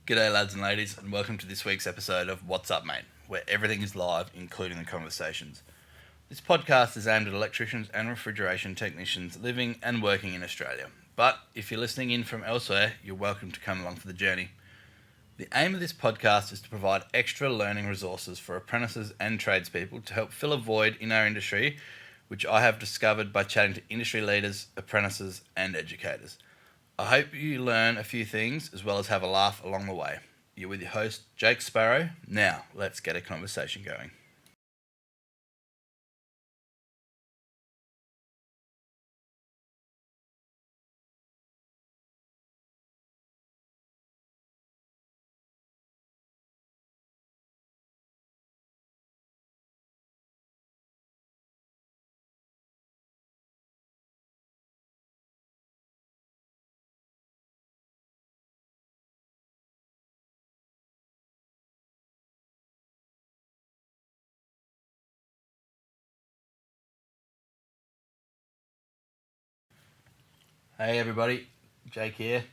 G'day lads and ladies, and welcome to this week's episode of What's Up Mate, where everything is live, including the conversations. This podcast is aimed at electricians and refrigeration technicians living and working in Australia. But if you're listening in from elsewhere, you're welcome to come along for the journey. The aim of this podcast is to provide extra learning resources for apprentices and tradespeople to help fill a void in our industry, which I have discovered by chatting to industry leaders, apprentices and educators. I hope you learn a few things as well as have a laugh along the way. You're with your host, Jake Sparrow. Now, let's get a conversation going. Hey everybody, Jake here.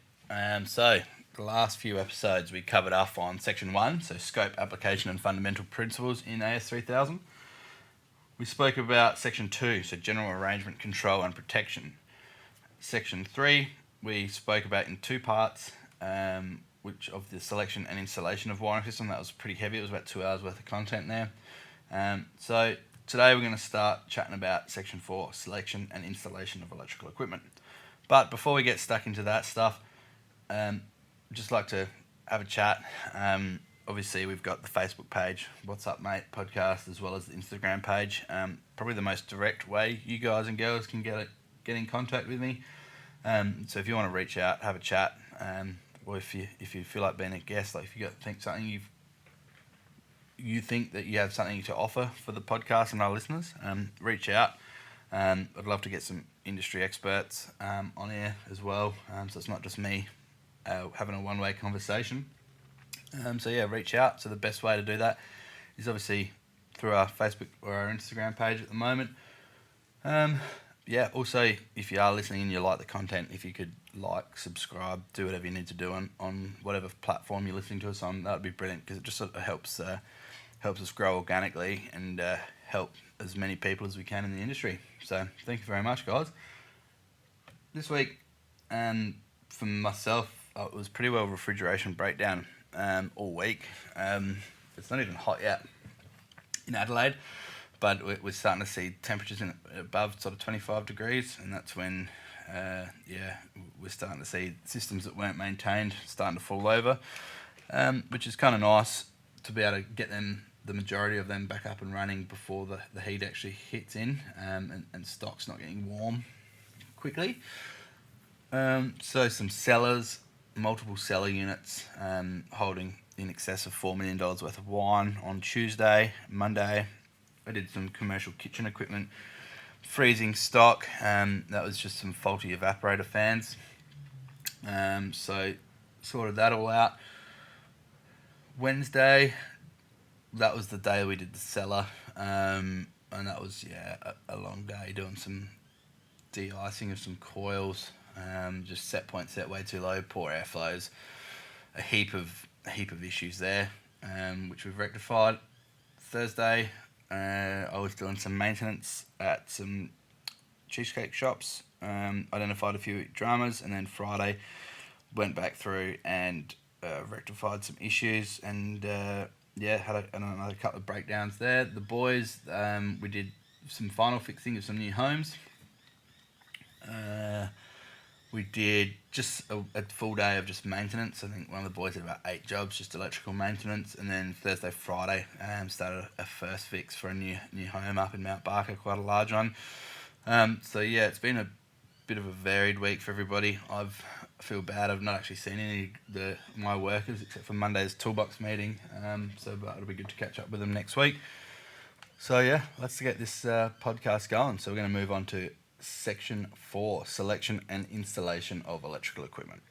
So, the last few episodes we covered off on Section 1, so Scope, Application and Fundamental Principles in AS 3000. We spoke about Section 2, so General Arrangement, Control and Protection. Section 3, we spoke about in two parts, which of the selection and installation of wiring system. That was pretty heavy, it was about 2 hours worth of content there. So, today we're going to start chatting about Section 4, Selection and Installation of Electrical Equipment. But before we get stuck into that stuff, just like to have a chat. Obviously, we've got the Facebook page, What's Up Mate podcast, as well as the Instagram page. Probably the most direct way you guys and girls can get in contact with me. So if you want to reach out, have a chat, or if you feel like being a guest, like if you think that you have something to offer for the podcast and our listeners, reach out. I'd love to get some industry experts on here as well, so it's not just me having a one-way conversation. So yeah, reach out. So the best way to do that is obviously through our Facebook or our Instagram page at the moment. Also, if you are listening and you like the content, if you could like, subscribe, do whatever you need to do on whatever platform you're listening to us on, that would be brilliant, because it just sort of helps us grow organically and help as many people as we can in the industry. So thank you very much, guys. This week, for myself, it was pretty well refrigeration breakdown all week. It's not even hot yet in Adelaide, but we're starting to see temperatures above sort of 25 degrees, and that's when we're starting to see systems that weren't maintained starting to fall over, which is kind of nice to be able to get the majority of them back up and running before the heat actually hits in, and stock's not getting warm quickly. So some cellars, multiple cellar units, holding in excess of $4 million worth of wine on Tuesday. Monday, I did some commercial kitchen equipment freezing stock. That was just some faulty evaporator fans. So sorted that all out. Wednesday, that was the day we did the cellar, and that was a long day doing some de-icing of some coils. Just set point set way too low, poor airflows, a heap of issues there, which we've rectified. Thursday, I was doing some maintenance at some cheesecake shops, identified a few dramas, and then Friday went back through and rectified some issues, and had another couple of breakdowns there. The boys, we did some final fixing of some new homes. We did just a full day of just maintenance. I think one of the boys did about 8 jobs, just electrical maintenance, and then Thursday, Friday, started a first fix for a new home up in Mount Barker, quite a large one. It's been a bit of a varied week for everybody. I feel bad I've not actually seen any of my workers except for Monday's toolbox meeting, but it'll be good to catch up with them next week. So yeah, let's get this podcast going. So we're going to move on to Section 4, Selection and Installation of Electrical Equipment.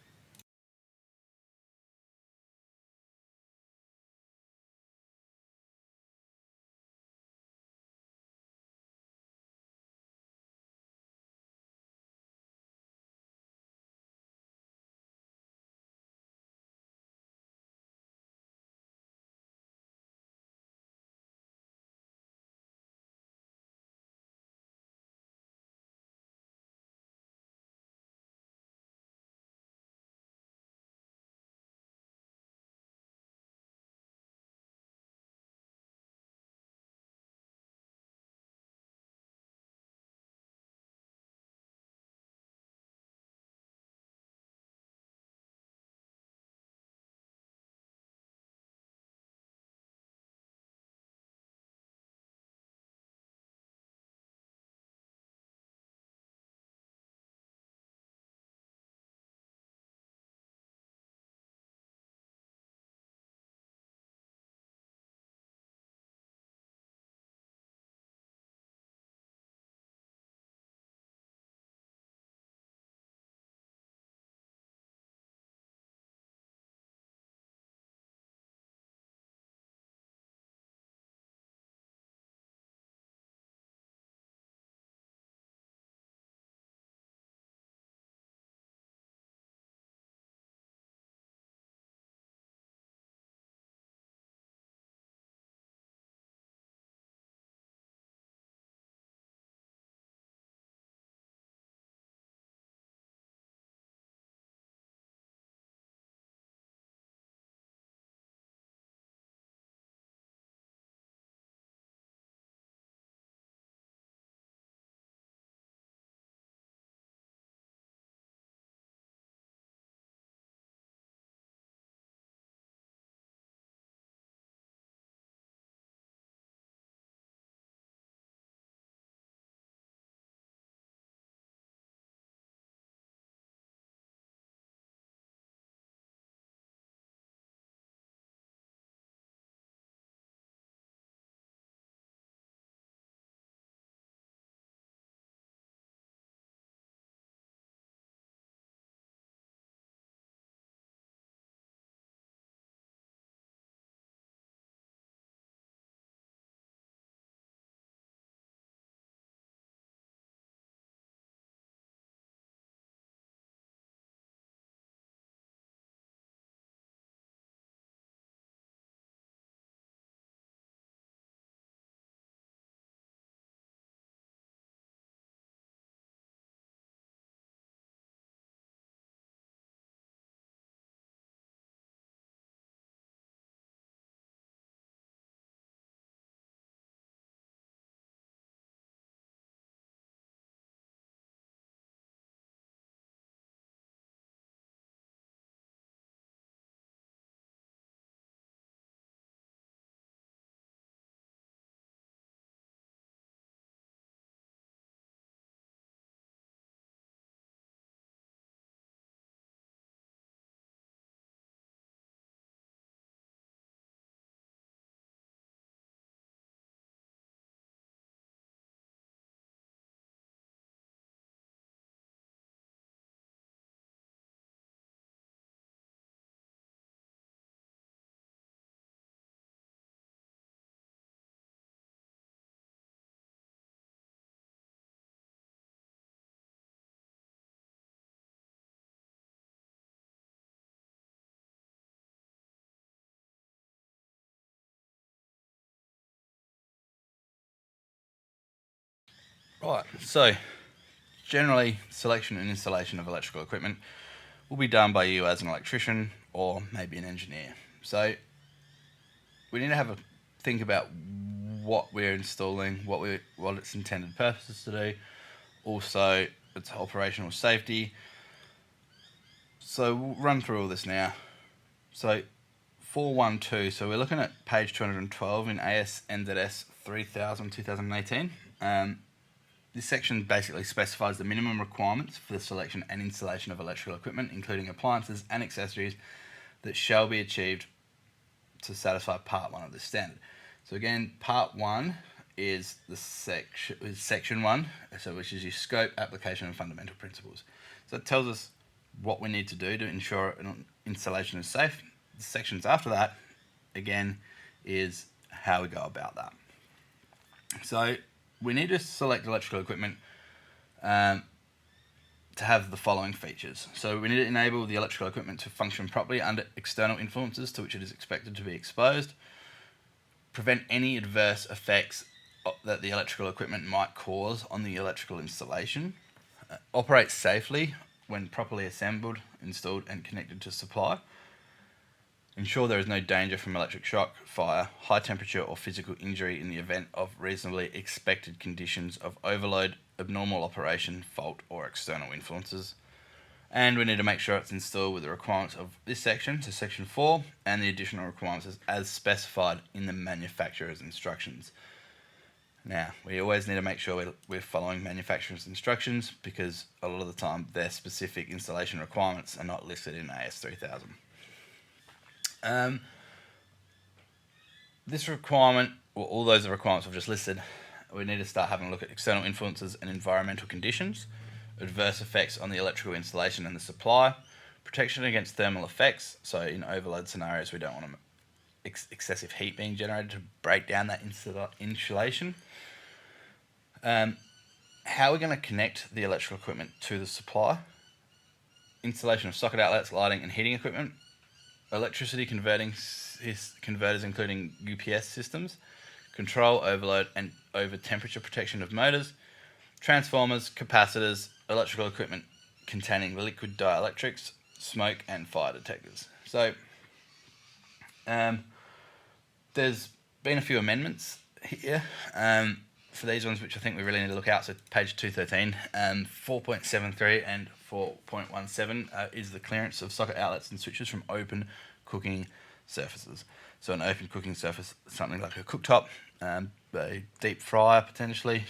Right, so generally selection and installation of electrical equipment will be done by you as an electrician or maybe an engineer. So we need to have a think about what we're installing, what its intended purposes to do, also its operational safety. So we'll run through all this now. So 412, so we're looking at page 212 in AS NZS 3000 2018. This section basically specifies the minimum requirements for the selection and installation of electrical equipment, including appliances and accessories that shall be achieved to satisfy part 1 of this standard. So again, part 1 is the section 1, so which is your scope, application and fundamental principles. So it tells us what we need to do to ensure an installation is safe. The sections after that, again, is how we go about that. So we need to select electrical equipment to have the following features. So we need to enable the electrical equipment to function properly under external influences to which it is expected to be exposed, prevent any adverse effects that the electrical equipment might cause on the electrical installation, operate safely when properly assembled, installed and connected to supply, ensure there is no danger from electric shock, fire, high temperature or physical injury in the event of reasonably expected conditions of overload, abnormal operation, fault or external influences. And we need to make sure it's installed with the requirements of this section, so section 4, and the additional requirements as specified in the manufacturer's instructions. Now, we always need to make sure we're following manufacturer's instructions because a lot of the time their specific installation requirements are not listed in AS 3000. This requirement, or all those requirements I've just listed, we need to start having a look at external influences and environmental conditions, adverse effects on the electrical installation and the supply, protection against thermal effects, so in overload scenarios we don't want excessive heat being generated to break down that insulation. How we're going to connect the electrical equipment to the supply, installation of socket outlets, lighting and heating equipment, electricity converters including UPS systems, control, overload and over temperature protection of motors, transformers, capacitors, electrical equipment containing liquid dielectrics, smoke and fire detectors. So there's been a few amendments here for these ones which I think we really need to look out. So page 213, 4.73 and 4.17 is the clearance of socket outlets and switches from open cooking surfaces. So an open cooking surface, something like a cooktop, a deep fryer potentially,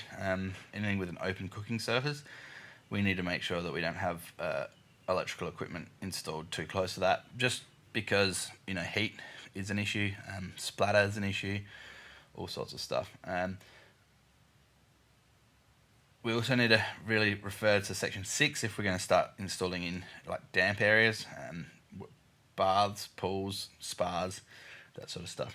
anything with an open cooking surface. We need to make sure that we don't have electrical equipment installed too close to that, just because heat is an issue, splatter is an issue, all sorts of stuff. We also need to really refer to section 6 if we're going to start installing in like damp areas, baths, pools, spas, that sort of stuff.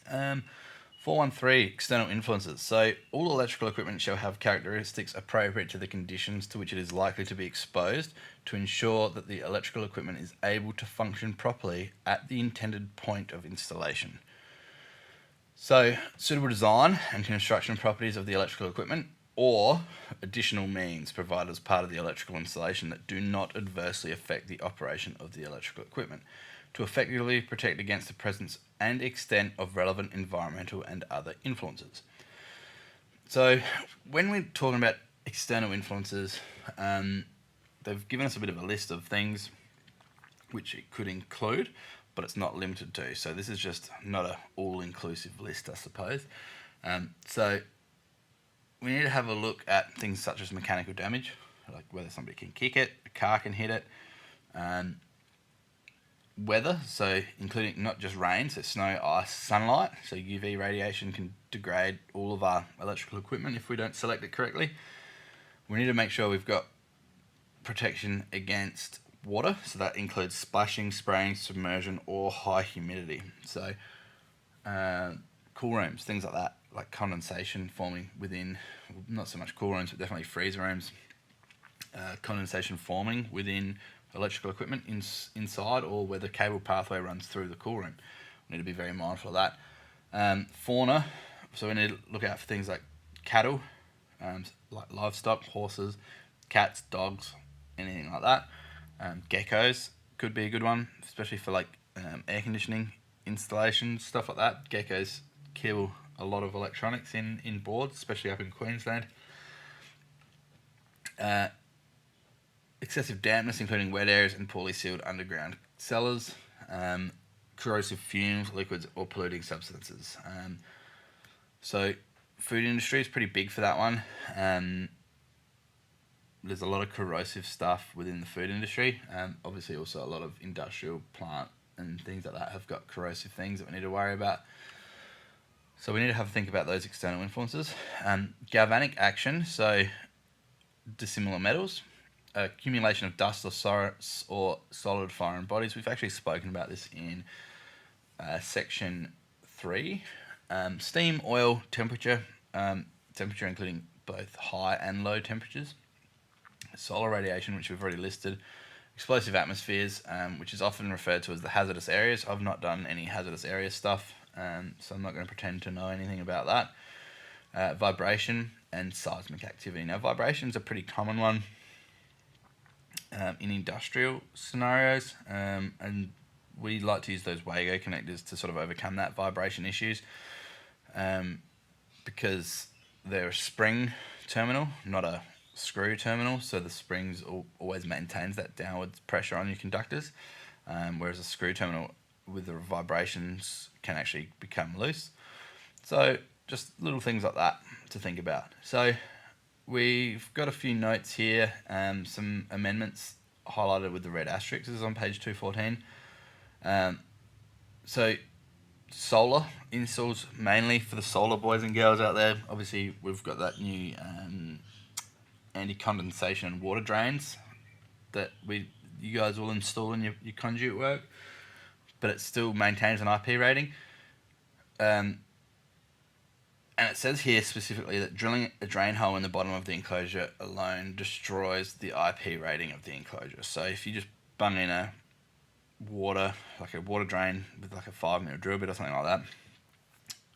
413, external influences. So all electrical equipment shall have characteristics appropriate to the conditions to which it is likely to be exposed to ensure that the electrical equipment is able to function properly at the intended point of installation. So suitable design and construction properties of the electrical equipment or additional means provided as part of the electrical installation that do not adversely affect the operation of the electrical equipment to effectively protect against the presence and extent of relevant environmental and other influences. So when we're talking about external influences, they've given us a bit of a list of things which it could include, but it's not limited to. So this is just not an all-inclusive list, I suppose. So we need to have a look at things such as mechanical damage, like whether somebody can kick it, a car can hit it, weather, so including not just rain, so snow, ice, sunlight, so UV radiation can degrade all of our electrical equipment if we don't select it correctly. We need to make sure we've got protection against water, so that includes splashing, spraying, submersion or high humidity. So cool rooms, things like that, like condensation forming within, not so much cool rooms but definitely freezer rooms, condensation forming within electrical equipment inside, or where the cable pathway runs through the cool room. We need to be very mindful of that. Fauna, so we need to look out for things like cattle, like livestock, horses, cats, dogs, anything like that. Geckos could be a good one, especially for like air conditioning installations, stuff like that. Geckos kill a lot of electronics in boards, especially up in Queensland. Excessive dampness, including wet areas and poorly sealed underground cellars. Corrosive fumes, liquids, or polluting substances. So, food industry is pretty big for that one. There's a lot of corrosive stuff within the food industry. Obviously, also a lot of industrial plant and things like that have got corrosive things that we need to worry about. So we need to have a think about those external influences. Galvanic action, so dissimilar metals, accumulation of dust or solid foreign bodies. We've actually spoken about this in section 3. Steam, oil, temperature, temperature including both high and low temperatures. Solar radiation, which we've already listed. Explosive atmospheres, which is often referred to as the hazardous areas. I've not done any hazardous area stuff, so I'm not going to pretend to know anything about that. Vibration and seismic activity. Now, vibration is a pretty common one in industrial scenarios, and we like to use those Wago connectors to sort of overcome that vibration issues, because they're a spring terminal, not a screw terminal, so the springs always maintains that downward pressure on your conductors, whereas a screw terminal with the vibrations can actually become loose. So just little things like that to think about. So we've got a few notes here, some amendments highlighted with the red asterisks. This is on page 214. So solar installs, mainly for the solar boys and girls out there. Obviously, we've got that new anti-condensation and water drains that you guys will install in your conduit work, but it still maintains an IP rating. And it says here specifically that drilling a drain hole in the bottom of the enclosure alone destroys the IP rating of the enclosure. So if you just bung in a water drain with like a 5mm drill bit or something like that,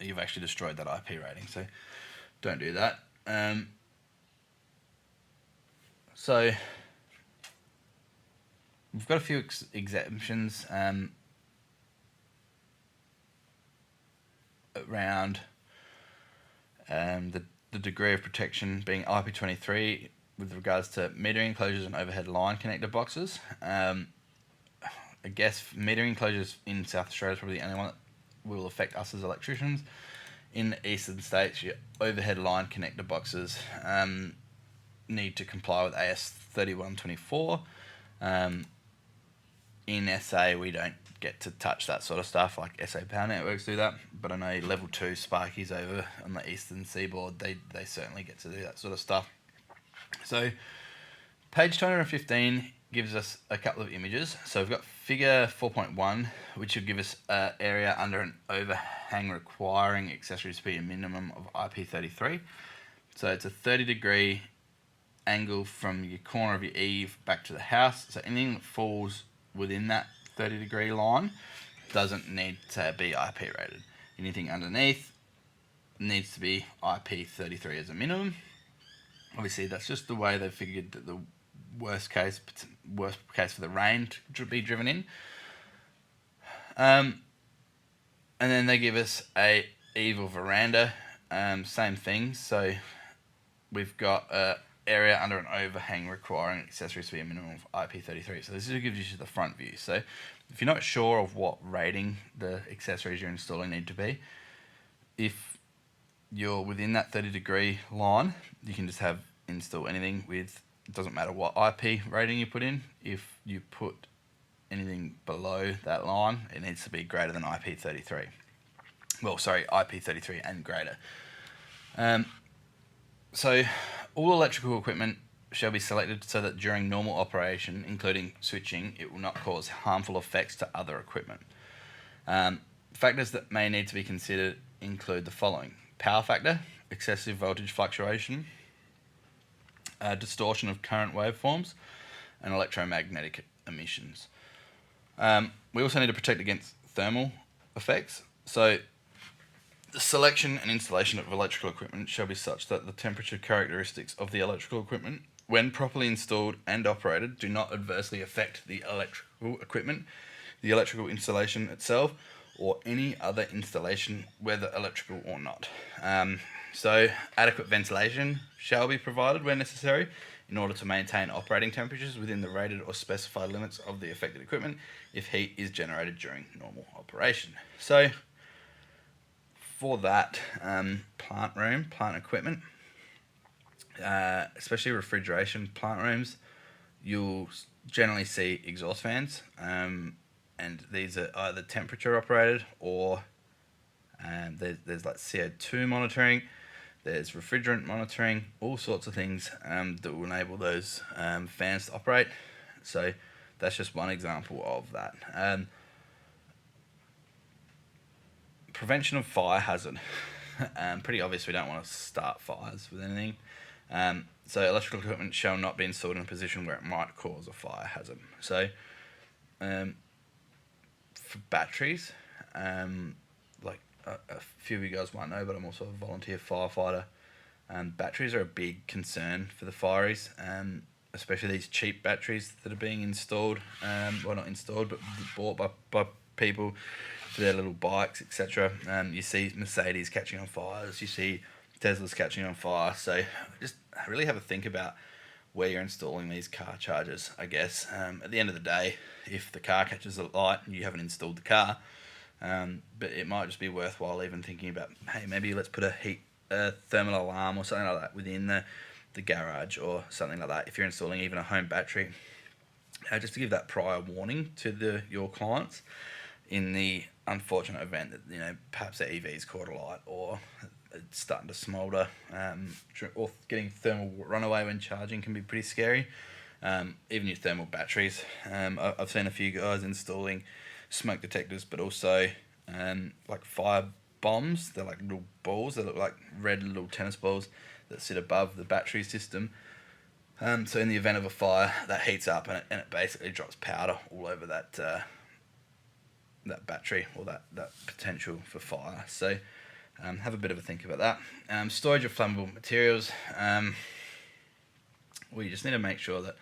you've actually destroyed that IP rating. So don't do that. So we've got a few exemptions around the degree of protection being IP23 with regards to metering enclosures and overhead line connector boxes. I guess metering enclosures in South Australia is probably the only one that will affect us as electricians. In the eastern states, your overhead line connector boxes need to comply with AS 3124. In SA, we don't get to touch that sort of stuff, like SA Power Networks do that, but I know level 2 Sparkies over on the eastern seaboard, they certainly get to do that sort of stuff. So page 215 gives us a couple of images. So we've got figure 4.1, which will give us an area under an overhang requiring accessories to be a minimum of IP33. So it's a 30-degree angle from your corner of your eave back to the house. So anything that falls within that 30-degree line doesn't need to be IP rated. Anything underneath needs to be IP33 as a minimum. Obviously, that's just the way they figured that the worst case for the rain to be driven in. And then they give us a eave or veranda, same thing. So we've got a area under an overhang requiring accessories to be a minimum of IP33. So this gives you the front view. So if you're not sure of what rating the accessories you're installing need to be, if you're within that 30-degree line, you can just install anything with, it doesn't matter what IP rating you put in. If you put anything below that line, it needs to be greater than IP33. Well, sorry, IP33 and greater. So all electrical equipment shall be selected so that during normal operation, including switching, it will not cause harmful effects to other equipment. Factors that may need to be considered include the following: power factor, excessive voltage fluctuation, distortion of current waveforms, and electromagnetic emissions. We also need to protect against thermal effects. So The selection and installation of electrical equipment shall be such that the temperature characteristics of the electrical equipment, when properly installed and operated, do not adversely affect the electrical equipment, the electrical installation itself, or any other installation, whether electrical or not. So adequate ventilation shall be provided where necessary in order to maintain operating temperatures within the rated or specified limits of the affected equipment if heat is generated during normal operation. So for that, plant equipment, especially refrigeration plant rooms, you'll generally see exhaust fans, and these are either temperature operated or there's like CO2 monitoring, there's refrigerant monitoring, all sorts of things that will enable those fans to operate. So that's just one example of that. Prevention of fire hazard. Pretty obvious we don't want to start fires with anything. So electrical equipment shall not be installed in a position where it might cause a fire hazard. So for batteries, like a few of you guys might know, but I'm also a volunteer firefighter. Batteries are a big concern for the fireys, especially these cheap batteries that are being installed, well not installed, but bought by people for their little bikes, etc. You see Mercedes catching on fires, you see Tesla's catching on fire, so just really have a think about where you're installing these car chargers, I guess. At the end of the day, if the car catches a light and you haven't installed the car, but it might just be worthwhile even thinking about, hey, maybe let's put a thermal alarm or something like that within the garage or something like that if you're installing even a home battery, just to give that prior warning to your clients in the unfortunate event that perhaps their EV's caught a light or it's starting to smoulder, or getting thermal runaway when charging can be pretty scary. Even your thermal batteries, I've seen a few guys installing smoke detectors, but also like fire bombs. They're like little balls that look like red little tennis balls that sit above the battery system. So in the event of a fire, that heats up and it basically drops powder all over that battery or that potential for fire. So have a bit of a think about that. Storage of flammable materials. You just need to make sure that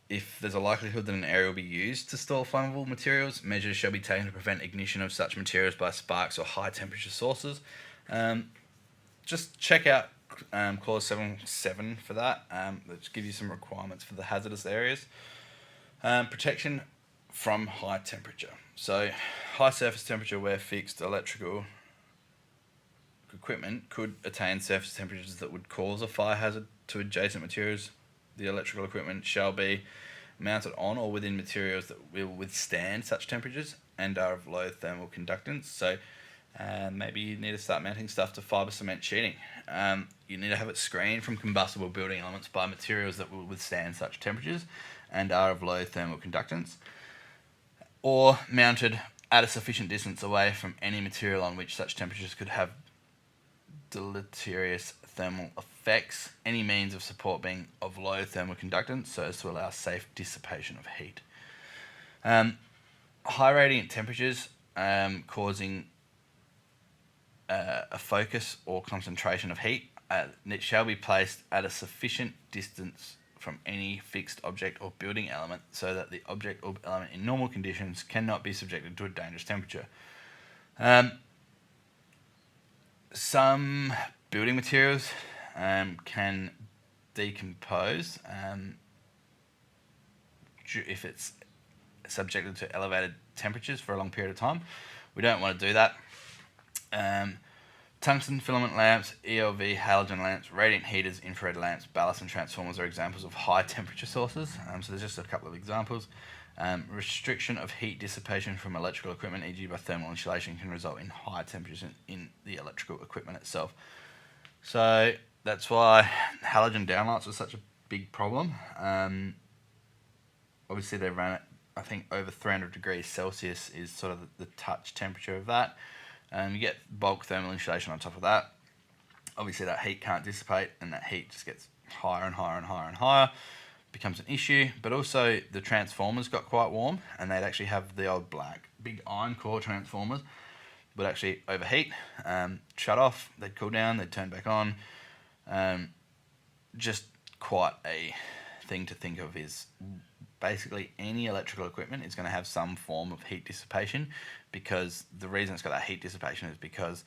if there's a likelihood that an area will be used to store flammable materials, measures shall be taken to prevent ignition of such materials by sparks or high temperature sources. Just check out clause 7.7 for that. Let's give you some requirements for the hazardous areas. Protection from high temperature. So high surface temperature where fixed electrical equipment could attain surface temperatures that would cause a fire hazard to adjacent materials. The electrical equipment shall be mounted on or within materials that will withstand such temperatures and are of low thermal conductance. So maybe you need to start mounting stuff to fibre cement sheeting. You need to have it screened from combustible building elements by materials that will withstand such temperatures and are of low thermal conductance, or mounted at a sufficient distance away from any material on which such temperatures could have deleterious thermal effects, any means of support being of low thermal conductance so as to allow safe dissipation of heat. High radiant temperatures causing a focus or concentration of heat, it shall be placed at a sufficient distance from any fixed object or building element so that the object or element in normal conditions cannot be subjected to a dangerous temperature. Some building materials can decompose if it's subjected to elevated temperatures for a long period of time. We don't want to do that. Tungsten filament lamps, ELV halogen lamps, radiant heaters, infrared lamps, ballast and transformers are examples of high temperature sources. So there's just a couple of examples. Restriction of heat dissipation from electrical equipment, e.g. by thermal insulation, can result in high temperatures in the electrical equipment itself. So that's why halogen downlights are such a big problem. Obviously they run at, I think, over 300 degrees Celsius is sort of the touch temperature of that. You get bulk thermal insulation on top of that. Obviously that heat can't dissipate and that heat just gets higher and higher and higher and higher. Becomes an issue, but also the transformers got quite warm and they'd actually have the old black big iron core transformers would actually overheat, shut off, they'd cool down, they'd turn back on. Just quite a thing to think of is basically any electrical equipment is going to have some form of heat dissipation, because the reason it's got that heat dissipation is because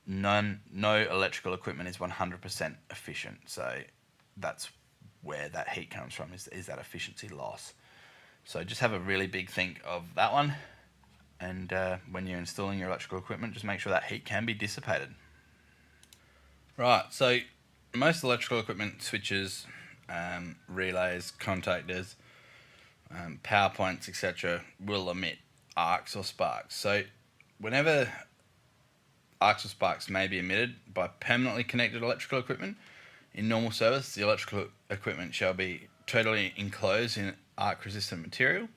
no electrical equipment is 100% efficient. So that's where that heat comes from, is that efficiency loss. So just have a really big think of that one, and when you're installing your electrical equipment, just make sure that heat can be dissipated. Right, so most electrical equipment, switches, relays, contactors, power points, etc., will emit arcs or sparks. So whenever arcs or sparks may be emitted by permanently connected electrical equipment, in normal service, the electrical equipment shall be totally enclosed in arc-resistant material,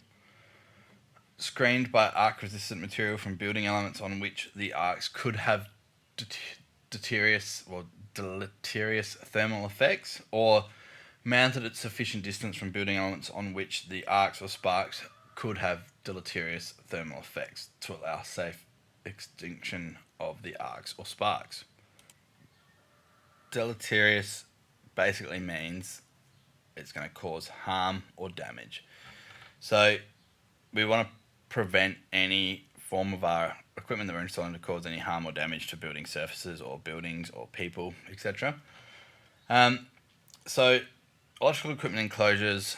screened by arc-resistant material from building elements on which the arcs could have deleterious thermal effects, or mounted at sufficient distance from building elements on which the arcs or sparks could have deleterious thermal effects to allow safe extinction of the arcs or sparks. Deleterious basically means it's going to cause harm or damage. So we want to prevent any form of our equipment that we're installing to cause any harm or damage to building surfaces or buildings or people, etc. So electrical equipment enclosures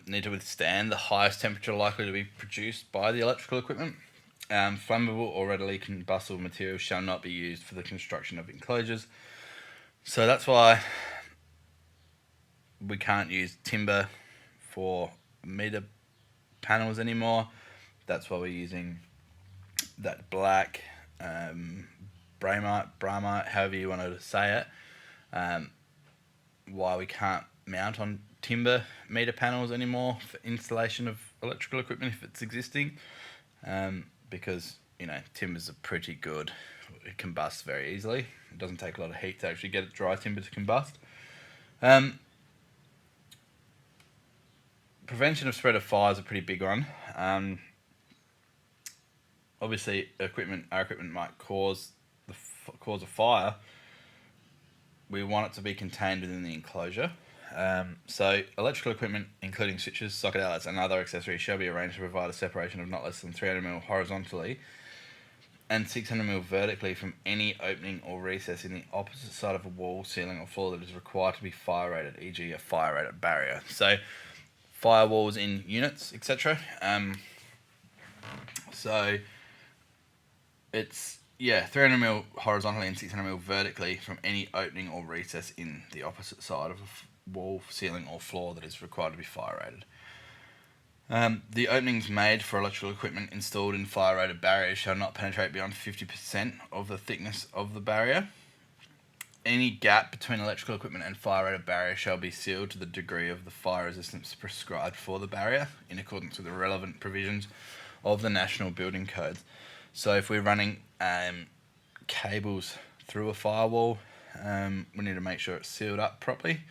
need to withstand the highest temperature likely to be produced by the electrical equipment. Flammable or readily combustible materials shall not be used for the construction of enclosures. So that's why we can't use timber for meter panels anymore. That's why we're using that black bramite, however you want to say it. Why we can't mount on timber meter panels anymore for installation of electrical equipment if it's existing, because timbers are pretty good. It combusts very easily. It doesn't take a lot of heat to actually get dry timber to combust. Prevention of spread of fire is a pretty big one. Obviously, our equipment might cause a fire. We want it to be contained within the enclosure. So electrical equipment, including switches, socket outlets, and other accessories, shall be arranged to provide a separation of not less than 300 mm horizontally and 600 mm vertically from any opening or recess in the opposite side of a wall, ceiling, or floor that is required to be fire rated, e.g. a fire rated barrier. So firewalls in units, etc. So it's 300 mm horizontally and 600 mm vertically from any opening or recess in the opposite side of a wall, ceiling, or floor that is required to be fire rated. The openings made for electrical equipment installed in fire rated barriers shall not penetrate beyond 50% of the thickness of the barrier. Any gap between electrical equipment and fire rated barrier shall be sealed to the degree of the fire resistance prescribed for the barrier in accordance with the relevant provisions of the National Building Codes. So if we're running cables through a firewall, we need to make sure it's sealed up properly,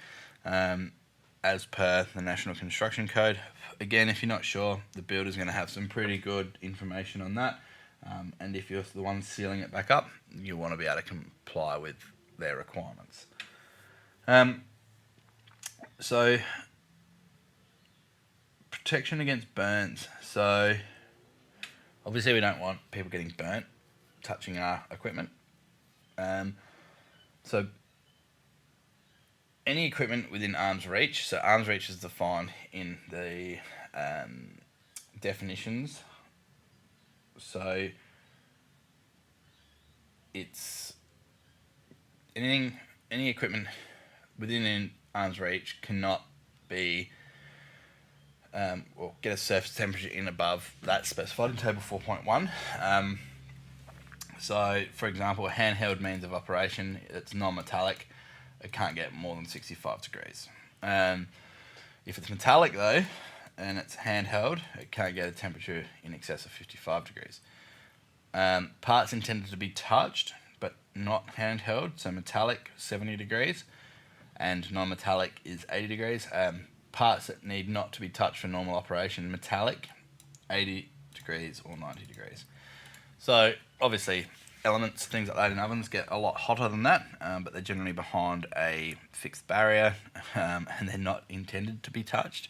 as per the National Construction Code. Again, if you're not sure, the builder's going to have some pretty good information on that, and if you're the one sealing it back up, you want to be able to comply with their requirements. So protection against burns. So obviously we don't want people getting burnt touching our equipment. So any equipment within arm's reach. So arm's reach is defined in the definitions. So it's any equipment within arm's reach cannot be get a surface temperature in above that specified in table 4.1. So for example, a handheld means of operation, it's non-metallic, it can't get more than 65 degrees. If it's metallic though, and it's handheld, it can't get a temperature in excess of 55 degrees. Parts intended to be touched but not handheld, so metallic 70 degrees and non-metallic is 80 degrees. Parts that need not to be touched for normal operation, metallic 80 degrees or 90 degrees. So obviously elements, things like that in ovens get a lot hotter than that, but they're generally behind a fixed barrier, and they're not intended to be touched.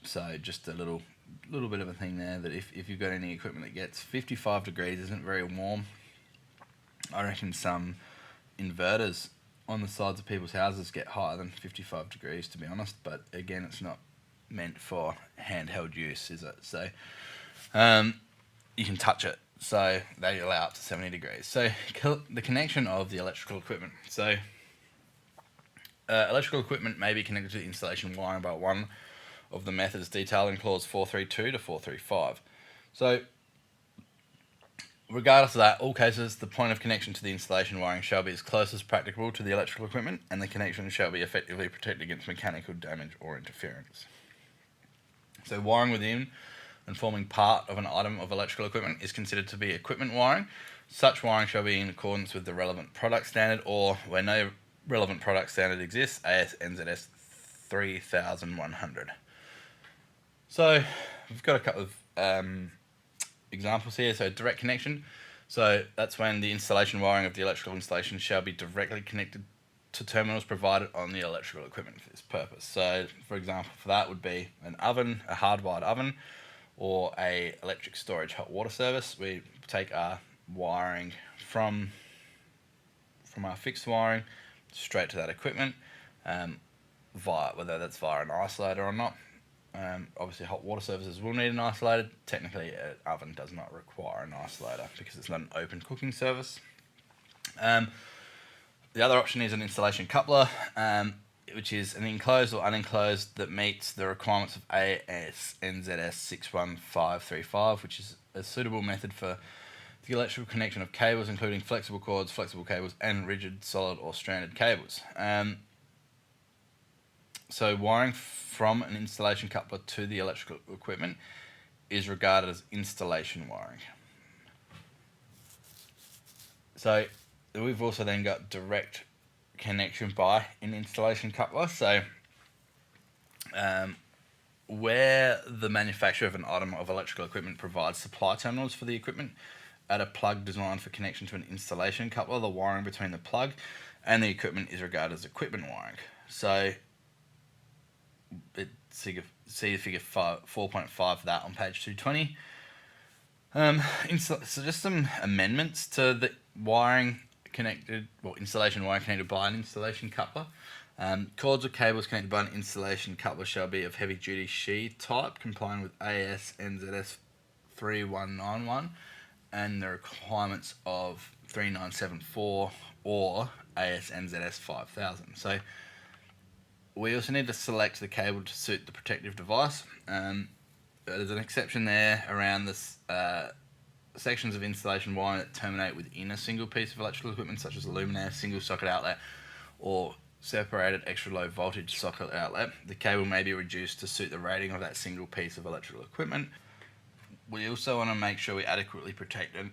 So just a little bit of a thing there, that if you've got any equipment that gets 55 degrees isn't very warm. I reckon some inverters on the sides of people's houses get higher than 55 degrees, to be honest, but again, it's not meant for handheld use, is it? So you can touch it, so they allow up to 70 degrees. So the connection of the electrical equipment. So electrical equipment may be connected to the installation wiring by one of the methods detailed in clause 432 to 435. So regardless of that, all cases, the point of connection to the installation wiring shall be as close as practicable to the electrical equipment, and the connection shall be effectively protected against mechanical damage or interference. So wiring within and forming part of an item of electrical equipment is considered to be equipment wiring. Such wiring shall be in accordance with the relevant product standard, or where no relevant product standard exists, AS NZS 3100. So we've got a couple of examples here. So direct connection. So that's when the installation wiring of the electrical installation shall be directly connected to terminals provided on the electrical equipment for this purpose. So for example, for that would be an oven, a hardwired oven, or a electric storage hot water service. We take our wiring from our fixed wiring straight to that equipment, via whether that's via an isolator or not. Obviously, hot water services will need an isolator. Technically, an oven does not require an isolator because it's not an open cooking service. The other option is an installation coupler, which is an enclosed or unenclosed that meets the requirements of AS NZS 61535, which is a suitable method for the electrical connection of cables, including flexible cords, flexible cables, and rigid, solid, or stranded cables. So wiring from an installation coupler to the electrical equipment is regarded as installation wiring. So we've also then got direct connection by an installation coupler. So where the manufacturer of an item of electrical equipment provides supply terminals for the equipment at a plug designed for connection to an installation coupler, the wiring between the plug and the equipment is regarded as equipment wiring. So see figure 4.5 for that on page 220. So just some amendments to the installation wiring connected by an installation coupler. Cords or cables connected by an installation coupler shall be of heavy duty sheath type, complying with AS NZS 3191 and the requirements of 3974 or AS NZS 5000. So we also need to select the cable to suit the protective device. There's an exception there around this sections of installation wiring that terminate within a single piece of electrical equipment, such as a luminaire, single socket outlet, or separated extra low voltage socket outlet. The cable may be reduced to suit the rating of that single piece of electrical equipment. We also want to make sure we adequately protect it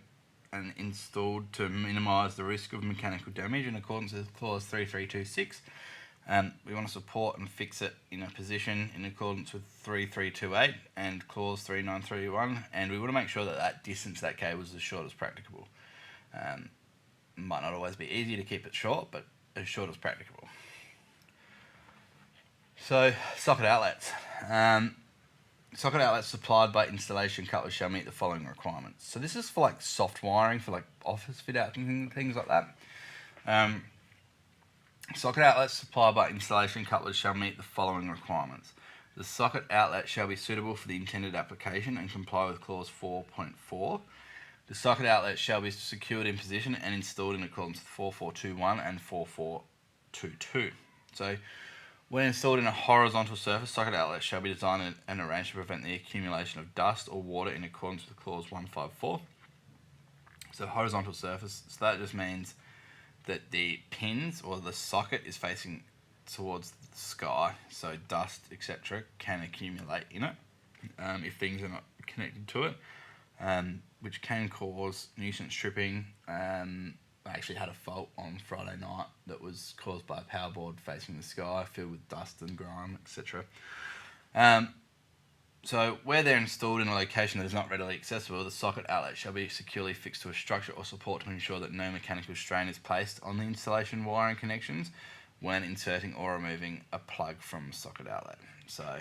and installed to minimise the risk of mechanical damage in accordance with clause 3326. We want to support and fix it in a position in accordance with 3328 and clause 3931, and we want to make sure that that distance to that cable is as short as practicable. Might not always be easy to keep it short, but as short as practicable. So socket outlets. Socket outlets supplied by installation couplers shall meet the following requirements. So this is for like soft wiring, for like office fit out and things like that. Socket outlets supplied by installation couplers shall meet the following requirements. The socket outlet shall be suitable for the intended application and comply with clause 4.4. The socket outlet shall be secured in position and installed in accordance with 4421 and 4422. So when installed in a horizontal surface, socket outlets shall be designed and arranged to prevent the accumulation of dust or water in accordance with clause 154. So horizontal surface, so that just means that the pins or the socket is facing towards the sky, so dust, etc., can accumulate in it if things are not connected to it, which can cause nuisance tripping. I actually had a fault on Friday night that was caused by a power board facing the sky, filled with dust and grime, etc. So where they're installed in a location that is not readily accessible, the socket outlet shall be securely fixed to a structure or support to ensure that no mechanical strain is placed on the installation wiring connections when inserting or removing a plug from socket outlet. So,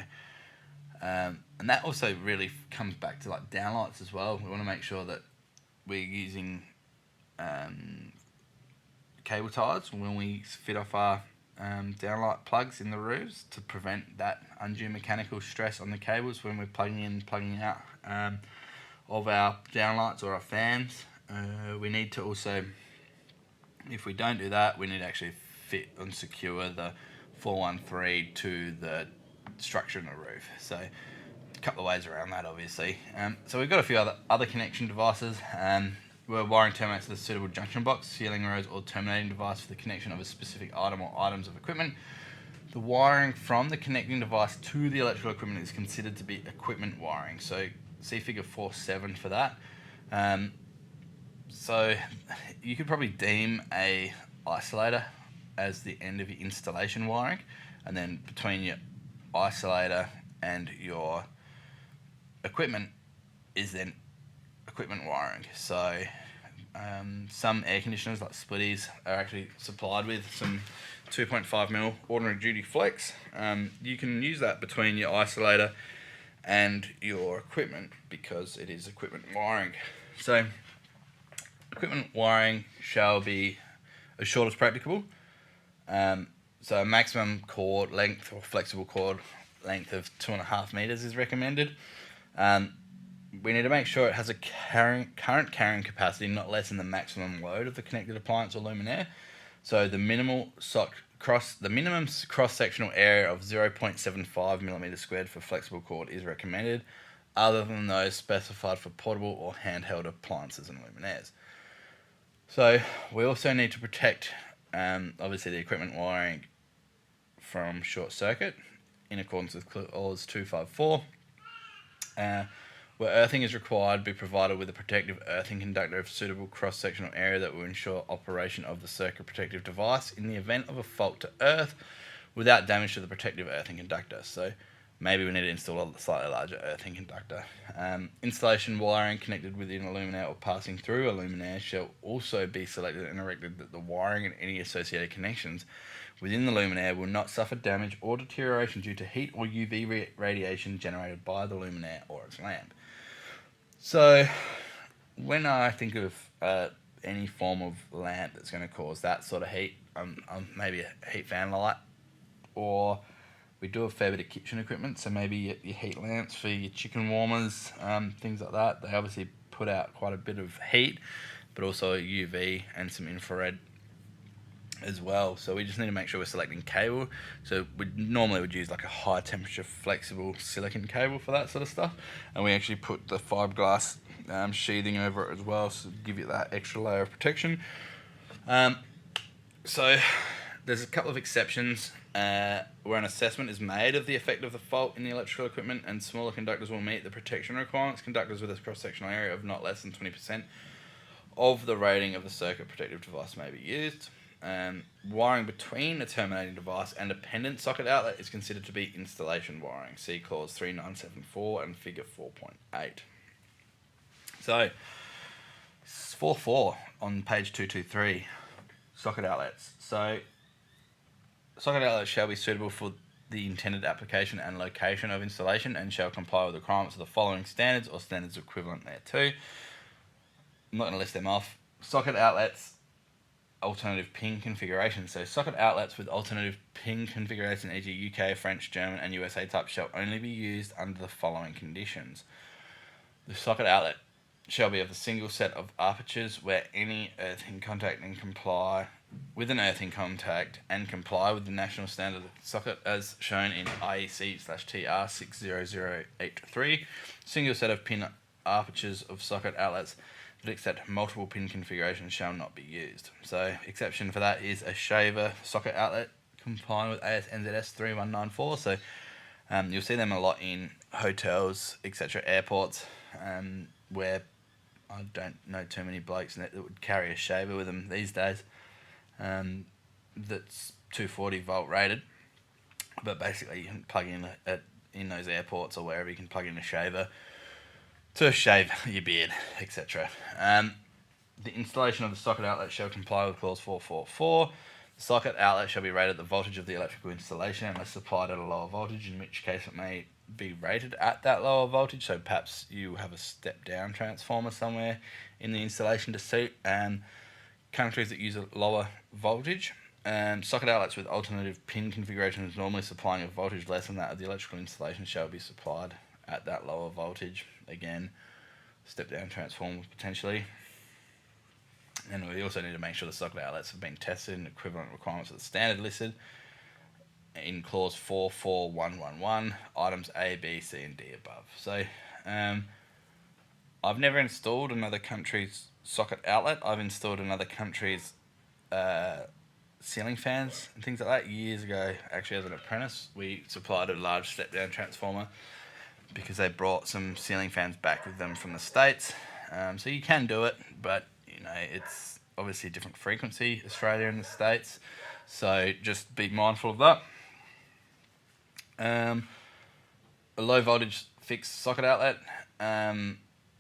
and that also really comes back to like downlights as well. We want to make sure that we're using cable ties when we fit off our downlight plugs in the roofs to prevent that undue mechanical stress on the cables when we're plugging in, plugging out of our downlights or our fans. We need to also, if we don't do that, we need to actually fit and secure the 413 to the structure in the roof. So a couple of ways around that, obviously. So we've got a few other connection devices. Where wiring terminates to the suitable junction box, sealing rows, or terminating device for the connection of a specific item or items of equipment. The wiring from the connecting device to the electrical equipment is considered to be equipment wiring. So see figure 4.7 for that. So you could probably deem a isolator as the end of your installation wiring, and then between your isolator and your equipment is then equipment wiring. So some air conditioners like Splitties are actually supplied with some 2.5mm ordinary duty flex. You can use that between your isolator and your equipment because it is equipment wiring. So equipment wiring shall be as short as practicable. So a maximum cord length or flexible cord length of 2.5 meters is recommended. We need to make sure it has a current carrying capacity not less than the maximum load of the connected appliance or luminaire. So the minimum cross-sectional area of 0.75 millimeters squared for flexible cord is recommended, other than those specified for portable or handheld appliances and luminaires. So we also need to protect, obviously, the equipment wiring from short circuit in accordance with clause 254. Where earthing is required, be provided with a protective earthing conductor of suitable cross-sectional area that will ensure operation of the circuit protective device in the event of a fault to earth without damage to the protective earthing conductor. So maybe we need to install a slightly larger earthing conductor. Installation wiring connected within a luminaire or passing through a luminaire shall also be selected and erected that the wiring and any associated connections within the luminaire will not suffer damage or deterioration due to heat or UV radiation generated by the luminaire or its lamp. So when I think of any form of lamp that's going to cause that sort of heat, maybe a heat fan light, or we do a fair bit of kitchen equipment, so maybe your heat lamps for your chicken warmers, things like that. They obviously put out quite a bit of heat, but also UV and some infrared as well. So we just need to make sure we're selecting cable. So we normally would use like a high temperature flexible silicon cable for that sort of stuff, and we actually put the fiberglass sheathing over it as well, so give you that extra layer of protection. So there's a couple of exceptions where an assessment is made of the effect of the fault in the electrical equipment, and smaller conductors will meet the protection requirements. Conductors with a cross-sectional area of not less than 20% of the rating of the circuit protective device may be used. Wiring between a terminating device and a pendant socket outlet is considered to be installation wiring. See clause 3974 and figure 4.8. So 4.4 on page 223, socket outlets. So socket outlets shall be suitable for the intended application and location of installation and shall comply with the requirements of the following standards or standards equivalent thereto. I'm not going to list them off. Socket outlets, alternative pin configuration. So socket outlets with alternative pin configuration, e.g. UK, French, German and USA type, shall only be used under the following conditions. The socket outlet shall be of a single set of apertures where any earthing contact and comply with an earthing contact and comply with the national standard socket as shown in IEC/TR 60083. Single set of pin apertures of socket outlets that accept multiple pin configurations shall not be used. So exception for that is a shaver socket outlet complying with NZS 3194. So you'll see them a lot in hotels, etc., airports, where I don't know too many blokes that would carry a shaver with them these days. That's 240 volt rated, but basically you can plug in in those airports or wherever you can plug in a shaver to shave your beard, etc. The installation of the socket outlet shall comply with clause 444. The socket outlet shall be rated at the voltage of the electrical installation unless supplied at a lower voltage, in which case it may be rated at that lower voltage. So perhaps you have a step-down transformer somewhere in the installation to suit countries that use a lower voltage. Socket outlets with alternative pin configurations normally supplying a voltage less than that of the electrical installation shall be supplied at that lower voltage. Again, step-down transformer potentially. And we also need to make sure the socket outlets have been tested and equivalent requirements of the standard listed in clause 44111, items A, B, C, and D above. So, I've never installed another country's socket outlet. I've installed another country's ceiling fans and things like that years ago. Actually, as an apprentice, we supplied a large step-down transformer because they brought some ceiling fans back with them from the States. So you can do it, but you know, it's obviously a different frequency, Australia and the States. So just be mindful of that. A low voltage fixed socket outlet.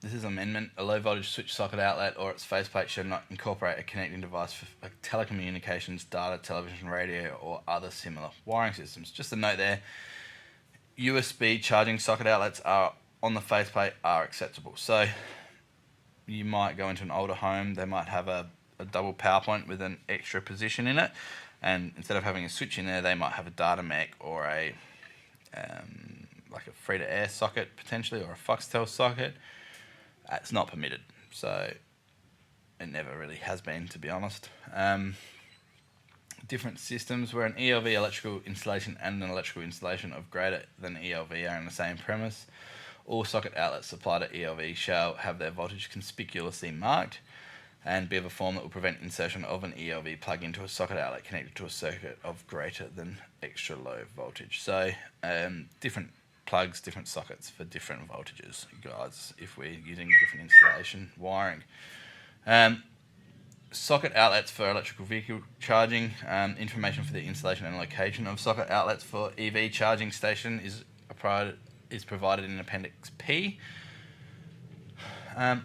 This is an amendment. A low voltage switch socket outlet or its faceplate should not incorporate a connecting device for telecommunications, data, television, radio, or other similar wiring systems. Just a note there, USB charging socket outlets are on the faceplate are acceptable. So you might go into an older home, they might have a double power point with an extra position in it, and instead of having a switch in there, they might have a data mech or a like a free to air socket potentially, or a Foxtel socket. It's not permitted, so it never really has been, to be honest. Different systems where an ELV electrical installation and an electrical installation of greater than ELV are in the same premise. All socket outlets supplied at ELV shall have their voltage conspicuously marked and be of a form that will prevent insertion of an ELV plug into a socket outlet connected to a circuit of greater than extra low voltage. So different plugs, different sockets for different voltages, guys, if we're using different installation wiring. Socket outlets for electrical vehicle charging. Information for the installation and location of socket outlets for EV charging station is provided in Appendix P.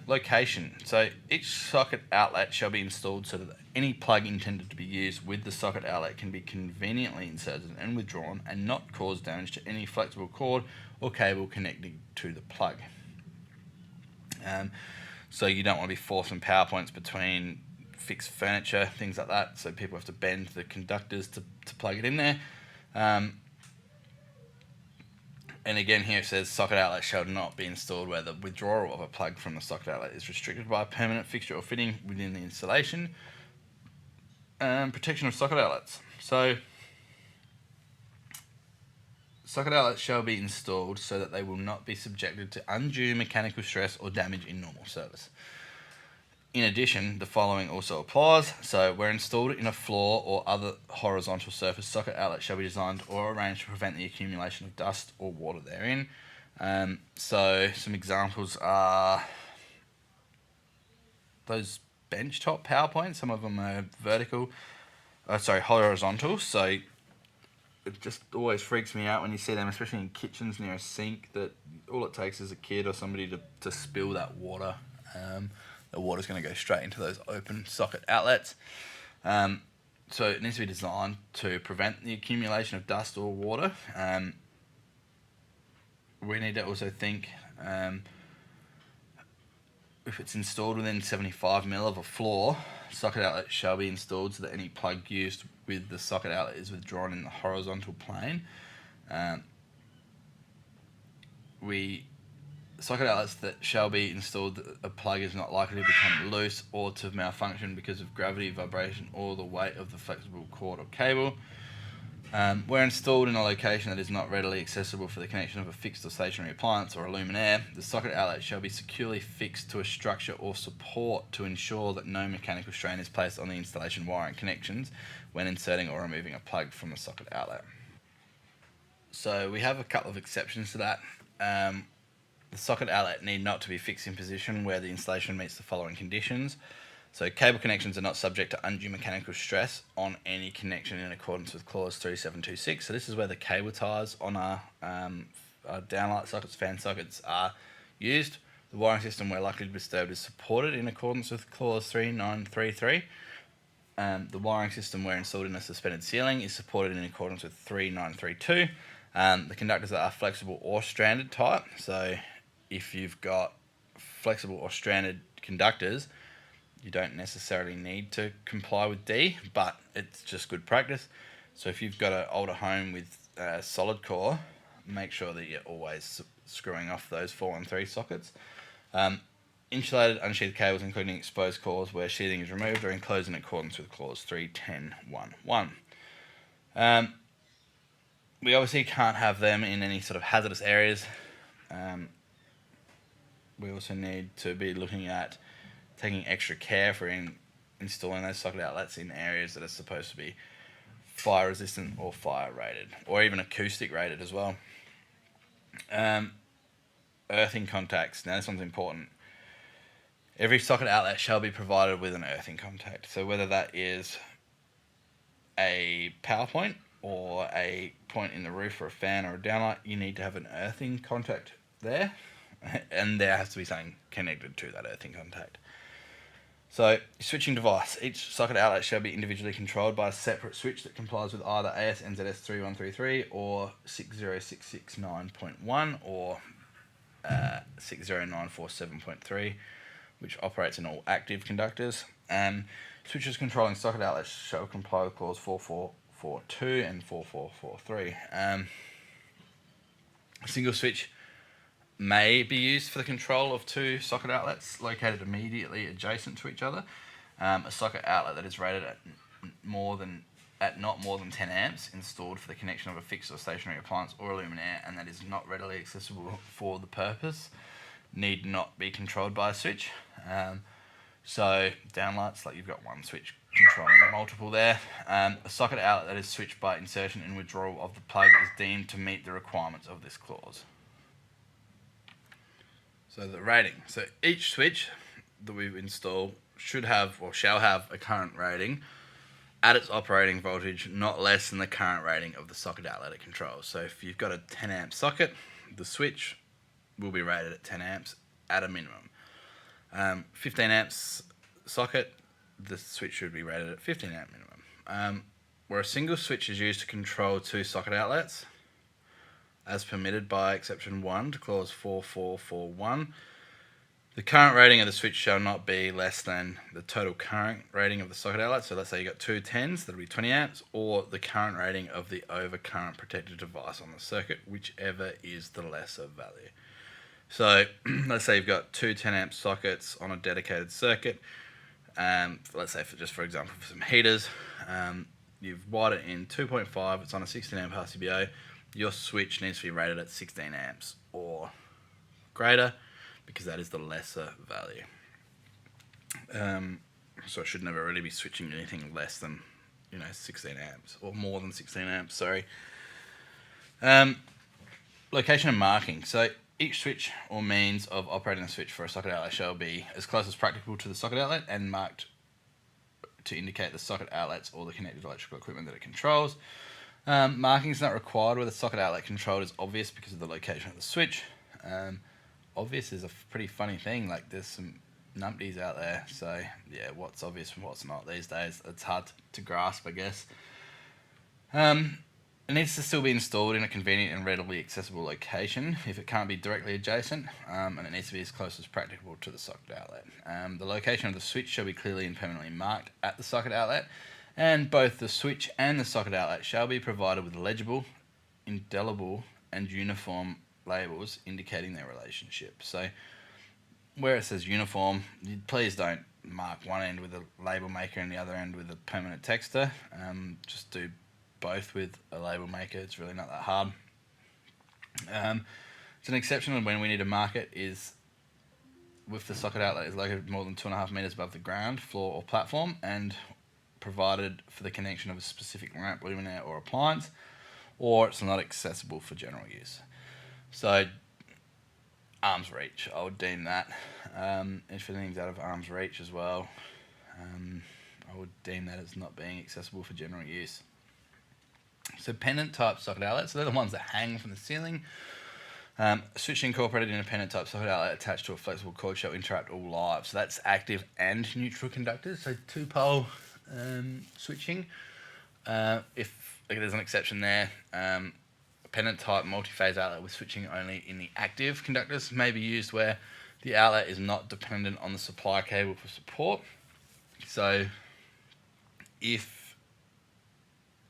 Location. So each socket outlet shall be installed so that any plug intended to be used with the socket outlet can be conveniently inserted and withdrawn and not cause damage to any flexible cord or cable connecting to the plug. So you don't want to be forcing power points between fixed furniture, things like that, so people have to bend the conductors to plug it in there. And again, here it says socket outlet shall not be installed where the withdrawal of a plug from the socket outlet is restricted by a permanent fixture or fitting within the installation. Protection of socket outlets. So, socket outlets shall be installed so that they will not be subjected to undue mechanical stress or damage in normal service. In addition, the following also applies. So, where installed in a floor or other horizontal surface, socket outlets shall be designed or arranged to prevent the accumulation of dust or water therein. So, some examples are those benchtop power points. Some of them are horizontal. So, it just always freaks me out when you see them, especially in kitchens near a sink, that all it takes is a kid or somebody to spill that water. The water's going to go straight into those open socket outlets. So it needs to be designed to prevent the accumulation of dust or water. We need to also think if it's installed within 75 mil of a floor, socket outlet shall be installed so that any plug used with the socket outlet is withdrawn in the horizontal plane. Socket outlets that shall be installed, a plug is not likely to become loose or to malfunction because of gravity, vibration, or the weight of the flexible cord or cable. Where installed in a location that is not readily accessible for the connection of a fixed or stationary appliance or a luminaire, the socket outlet shall be securely fixed to a structure or support to ensure that no mechanical strain is placed on the installation wiring connections when inserting or removing a plug from the socket outlet. So we have a couple of exceptions to that. The socket outlet need not to be fixed in position where the installation meets the following conditions. So cable connections are not subject to undue mechanical stress on any connection in accordance with clause 3726. So this is where the cable ties on our downlight sockets, fan sockets are used. The wiring system where likely to be disturbed is supported in accordance with clause 3933. The wiring system where installed in a suspended ceiling is supported in accordance with 3932. The conductors are flexible or stranded type. So if you've got flexible or stranded conductors, you don't necessarily need to comply with D, but it's just good practice. So if you've got an older home with solid core, make sure that you're always screwing off those 413 sockets. Insulated unsheathed cables, including exposed cores where sheathing is removed, are enclosed in accordance with clause 310.1.1. We obviously can't have them in any sort of hazardous areas. We also need to be looking at taking extra care for installing those socket outlets in areas that are supposed to be fire resistant or fire rated, or even acoustic rated as well. Earthing contacts. Now this one's important. Every socket outlet shall be provided with an earthing contact. So whether that is a power point or a point in the roof or a fan or a downlight, you need to have an earthing contact there, and there has to be something connected to that earthing contact. So, switching device. Each socket outlet shall be individually controlled by a separate switch that complies with either AS NZS 3133 or 60669.1 or 60947.3, which operates in all active conductors. Switches controlling socket outlets shall comply with clause 4442 and 4443. A single switch may be used for the control of two socket outlets located immediately adjacent to each other. A socket outlet that is rated at not more than 10 amps installed for the connection of a fixed or stationary appliance or a luminaire, and that is not readily accessible for the purpose, need not be controlled by a switch. So downlights, like you've got one switch controlling multiple there. A socket outlet that is switched by insertion and withdrawal of the plug is deemed to meet the requirements of this clause. So the rating. So each switch that we've installed should have or shall have a current rating at its operating voltage not less than the current rating of the socket outlet it controls. So if you've got a 10 amp socket, the switch will be rated at 10 amps at a minimum. 15 amps socket, the switch should be rated at 15 amp minimum. Where a single switch is used to control two socket outlets, as permitted by exception 1 to clause 4441, the current rating of the switch shall not be less than the total current rating of the socket outlet. So let's say you got two 10s, that'll be 20 amps, or the current rating of the overcurrent protected device on the circuit, whichever is the lesser value. So let's say you've got two 10 amp sockets on a dedicated circuit. Let's say for example for some heaters, you've wired it in 2.5, it's on a 16 amp RCBO. Your switch needs to be rated at 16 amps or greater, because that is the lesser value. So I should never really be switching anything less than 16 amps or more than 16 amps. Sorry. Location and marking. So each switch or means of operating the switch for a socket outlet shall be as close as practicable to the socket outlet and marked to indicate the socket outlets or the connected electrical equipment that it controls. Marking is not required where the socket outlet control is obvious because of the location of the switch. Obvious is a pretty funny thing. Like there's some numpties out there, so yeah, what's obvious and what's not these days, it's hard to grasp, I guess. It needs to still be installed in a convenient and readily accessible location if it can't be directly adjacent, and it needs to be as close as practicable to the socket outlet. The location of the switch shall be clearly and permanently marked at the socket outlet, and both the switch and the socket outlet shall be provided with legible, indelible, and uniform labels indicating their relationship. So where it says uniform, please don't mark one end with a label maker and the other end with a permanent texter. Just do both with a label maker. It's really not that hard. It's an exception when we need to mark it is if the socket outlet is located more than 2.5 meters above the ground, floor or platform, and provided for the connection of a specific lamp, luminaire or appliance, or it's not accessible for general use. So arm's reach, I would deem that. If anything's out of arm's reach as well, I would deem that as not being accessible for general use. So pendant type socket outlets, so they're the ones that hang from the ceiling. Switch incorporated in a independent type socket outlet attached to a flexible cord shall interrupt all live. So that's active and neutral conductors. So two-pole switching. If there's an exception there, pendant type multi-phase outlet with switching only in the active conductors may be used where the outlet is not dependent on the supply cable for support. So if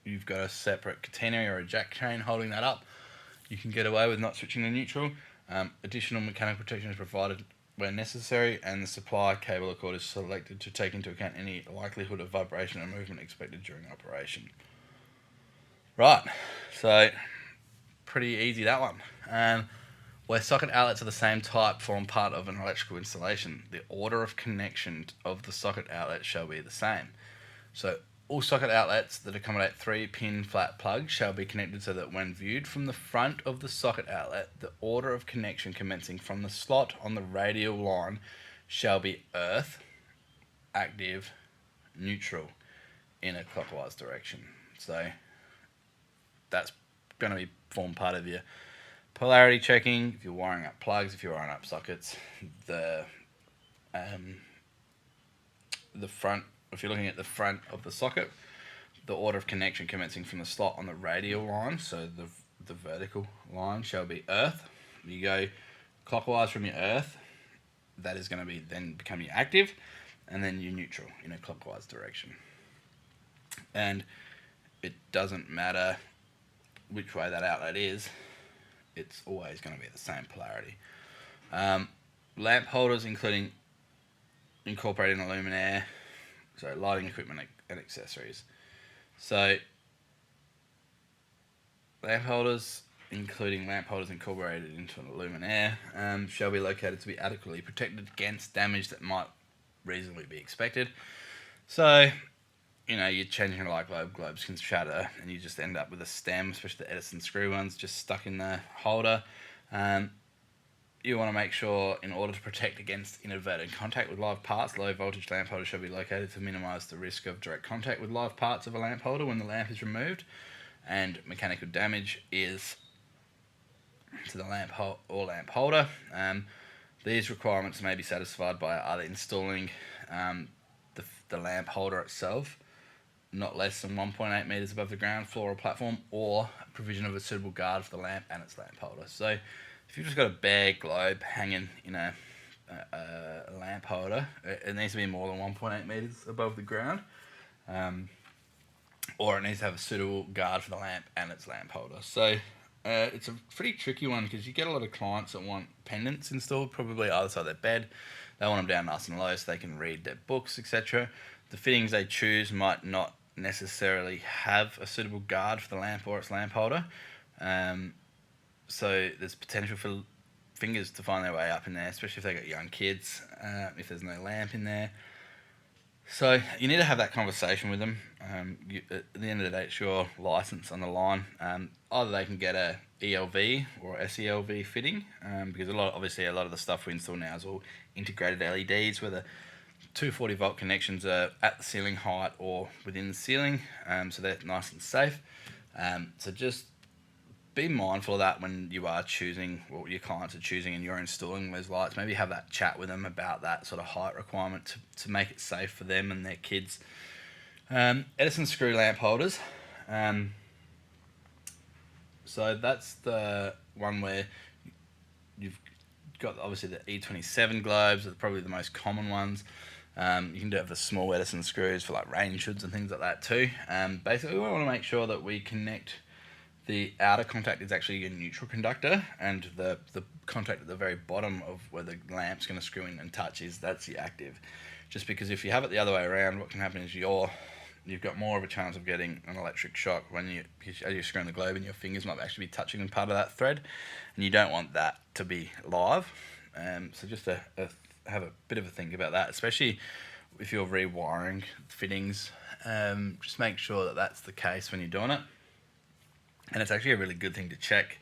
you've got a separate catenary or a jack chain holding that up, you can get away with not switching the neutral. Additional mechanical protection is provided where necessary, and the supply cable or cord is selected to take into account any likelihood of vibration or movement expected during operation. Right, so pretty easy that one. Where socket outlets of the same type form part of an electrical installation, the order of connection of the socket outlet shall be the same. So all socket outlets that accommodate 3-pin flat plugs shall be connected so that when viewed from the front of the socket outlet, the order of connection commencing from the slot on the radial line shall be earth, active, neutral, in a clockwise direction. So that's going to form part of your polarity checking. If you're wiring up plugs, if you're wiring up sockets, the front. If you're looking at the front of the socket, the order of connection commencing from the slot on the radial line, so the vertical line shall be earth. You go clockwise from your earth, that is going to be then become your active, and then your neutral in a clockwise direction. And it doesn't matter which way that outlet is, it's always going to be the same polarity. Lamp holders, including incorporating a luminaire, so lighting equipment and accessories. So lamp holders, including lamp holders incorporated into a luminaire, shall be located to be adequately protected against damage that might reasonably be expected. So, you're changing a light globe, globes can shatter, and you just end up with a stem, especially the Edison screw ones, just stuck in the holder. You want to make sure, in order to protect against inadvertent contact with live parts, low voltage lamp holders shall be located to minimise the risk of direct contact with live parts of a lamp holder when the lamp is removed, and mechanical damage is to the lamp or lamp holder. These requirements may be satisfied by either installing the lamp holder itself not less than 1.8 metres above the ground floor or platform, or provision of a suitable guard for the lamp and its lamp holder. So if you've just got a bare globe hanging in a lamp holder, it needs to be more than 1.8 metres above the ground, or it needs to have a suitable guard for the lamp and its lamp holder. So it's a pretty tricky one because you get a lot of clients that want pendants installed, probably either side of their bed. They want them down nice and low so they can read their books, etc. The fittings they choose might not necessarily have a suitable guard for the lamp or its lamp holder. So there's potential for fingers to find their way up in there, especially if they've got young kids, if there's no lamp in there. So you need to have that conversation with them. At the end of the day, it's your license on the line. Either they can get a ELV or SELV fitting, because a lot of the stuff we install now is all integrated LEDs, where the 240 volt connections are at the ceiling height or within the ceiling, so they're nice and safe. So just be mindful of that when you are choosing, or your clients are choosing and you're installing those lights. Maybe have that chat with them about that sort of height requirement to make it safe for them and their kids. Edison screw lamp holders. So that's the one where you've got obviously the E27 globes, are probably the most common ones. You can do it for small Edison screws for like range hoods and things like that too. Basically, we want to make sure that we connect the outer contact is actually your neutral conductor, and the contact at the very bottom of where the lamp's going to screw in and touch that's your active. Just because if you have it the other way around, what can happen is you've got more of a chance of getting an electric shock as you're screwing the globe, and your fingers might actually be touching part of that thread, and you don't want that to be live. So just to have a bit of a think about that, especially if you're rewiring fittings. Just make sure that that's the case when you're doing it. And it's actually a really good thing to check.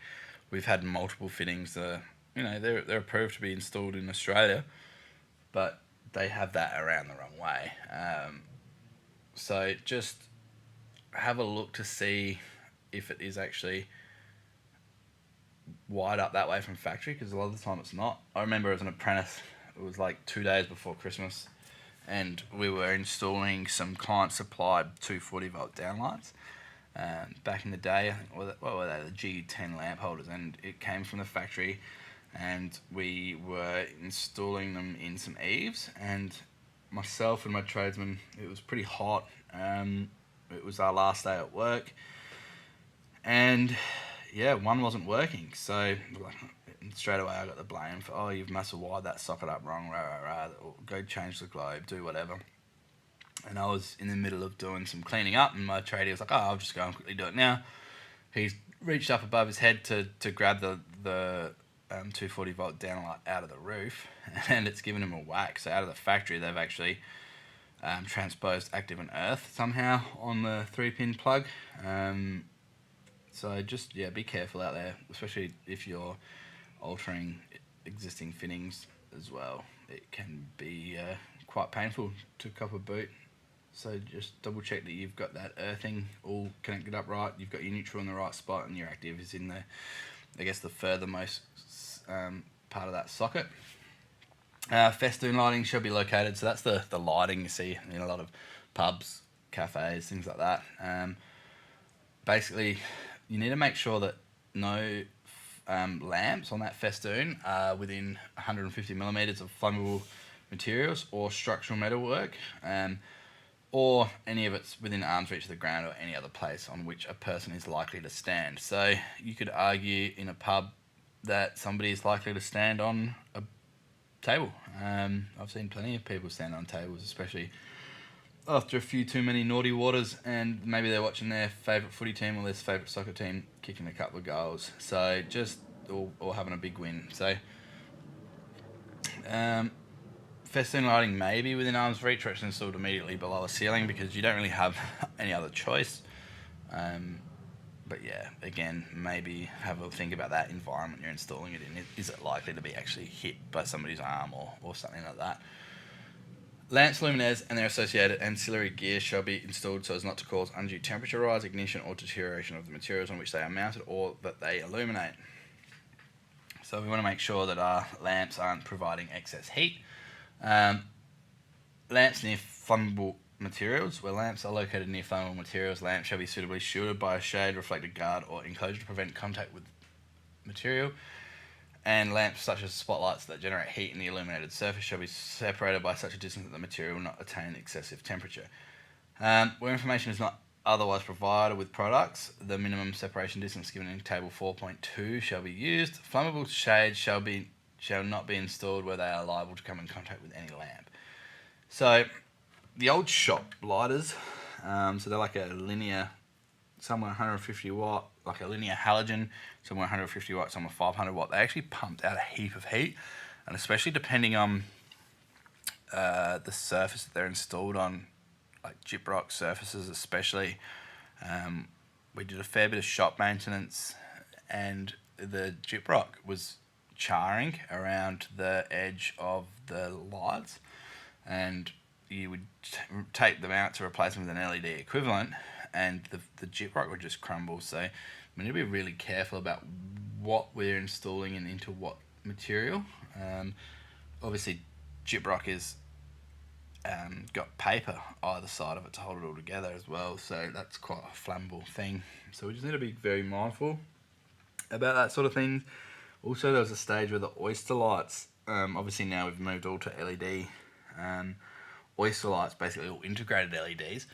We've had multiple fittings that they're approved to be installed in Australia, but they have that around the wrong way. So just have a look to see if it is actually wired up that way from factory, because a lot of the time it's not. I remember as an apprentice, it was like 2 days before Christmas, and we were installing some client supplied 240-volt downlights. Back in the day, what were they? The G10 lamp holders, and it came from the factory, and we were installing them in some eaves, and myself and my tradesman, it was pretty hot. It was our last day at work, and yeah, one wasn't working, so like, straight away I got the blame for, oh, you've must have wired that socket up wrong, go change the globe, do whatever. And I was in the middle of doing some cleaning up, and my tradie was like, oh, I'll just go and quickly do it now. He's reached up above his head to grab the 240-volt downlight out of the roof, and it's given him a whack. So out of the factory, they've actually transposed active and earth somehow on the 3-pin plug. So just, yeah, be careful out there, especially if you're altering existing fittings as well. It can be quite painful to cop a boot. So just double check that you've got that earthing all connected up right, you've got your neutral in the right spot, and your active is in the, I guess, the furthermost part of that socket. Festoon lighting shall be located, so that's the lighting you see in a lot of pubs, cafes, things like that. Basically, you need to make sure that no lamps on that festoon are within 150 millimeters of flammable materials or structural metalwork, or any of it's within arm's reach of the ground or any other place on which a person is likely to stand. So you could argue in a pub that somebody is likely to stand on a table. I've seen plenty of people stand on tables, especially after a few too many naughty waters, and maybe they're watching their favourite footy team or their favourite soccer team kicking a couple of goals. So just, or having a big win. So festoon lighting may be within arm's reach or it's installed immediately below a ceiling, because you don't really have any other choice. But yeah, again, maybe have a think about that environment you're installing it in. Is it likely to be actually hit by somebody's arm or something like that? Lamps, luminaires, and their associated ancillary gear shall be installed so as not to cause undue temperature rise, ignition, or deterioration of the materials on which they are mounted or that they illuminate. So we want to make sure that our lamps aren't providing excess heat. Lamps near flammable materials. Where lamps are located near flammable materials, lamps shall be suitably shielded by a shade, reflected guard, or enclosure to prevent contact with material. And lamps such as spotlights that generate heat in the illuminated surface shall be separated by such a distance that the material will not attain excessive temperature. Where information is not otherwise provided with products, the minimum separation distance given in table 4.2 shall be used. Flammable shades shall not be installed where they are liable to come in contact with any lamp. So the old shop lighters, so they're like a linear, some were 150 watt, like a linear halogen, some were 150 watt, some were 500 watt. They actually pumped out a heap of heat, and especially depending on the surface that they're installed on, like gyprock surfaces especially. We did a fair bit of shop maintenance, and the gyprock was charring around the edge of the lights, and you would take them out to replace them with an LED equivalent, and the gyprock would just crumble. So we need to be really careful about what we're installing and into what material. Obviously, gyprock is got paper either side of it to hold it all together as well, so that's quite a flammable thing. So we just need to be very mindful about that sort of thing. Also, there was a stage where the oyster lights, obviously now we've moved all to LED. Oyster lights, basically all integrated LEDs,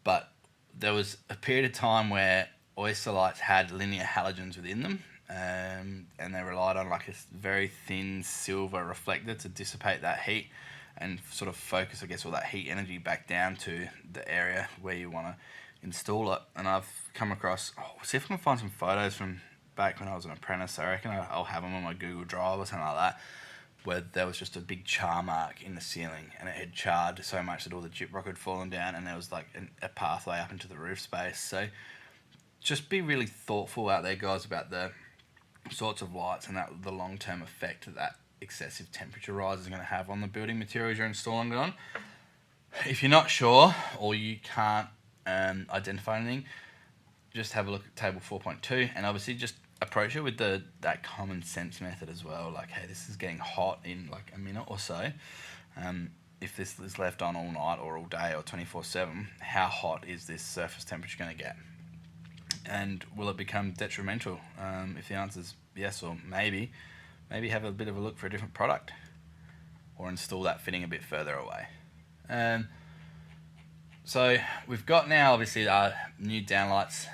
but there was a period of time where oyster lights had linear halogens within them, and they relied on like a very thin silver reflector to dissipate that heat and sort of focus, I guess, all that heat energy back down to the area where you want to install it. And I've come across, see if I can find some photos from back when I was an apprentice. I reckon I'll have them on my Google Drive or something like that, where there was just a big char mark in the ceiling, and it had charred so much that all the gyprock had fallen down, and there was like a pathway up into the roof space. So just be really thoughtful out there, guys, about the sorts of lights and the long-term effect that excessive temperature rise is going to have on the building materials you're installing it on. If you're not sure or you can't identify anything, just have a look at table 4.2, and obviously just approach it with that common sense method as well. Like, hey, this is getting hot in like a minute or so. If this is left on all night or all day or 24/7, how hot is this surface temperature going to get? And will it become detrimental? If the answer is yes or maybe have a bit of a look for a different product or install that fitting a bit further away. So we've got now obviously our new downlights,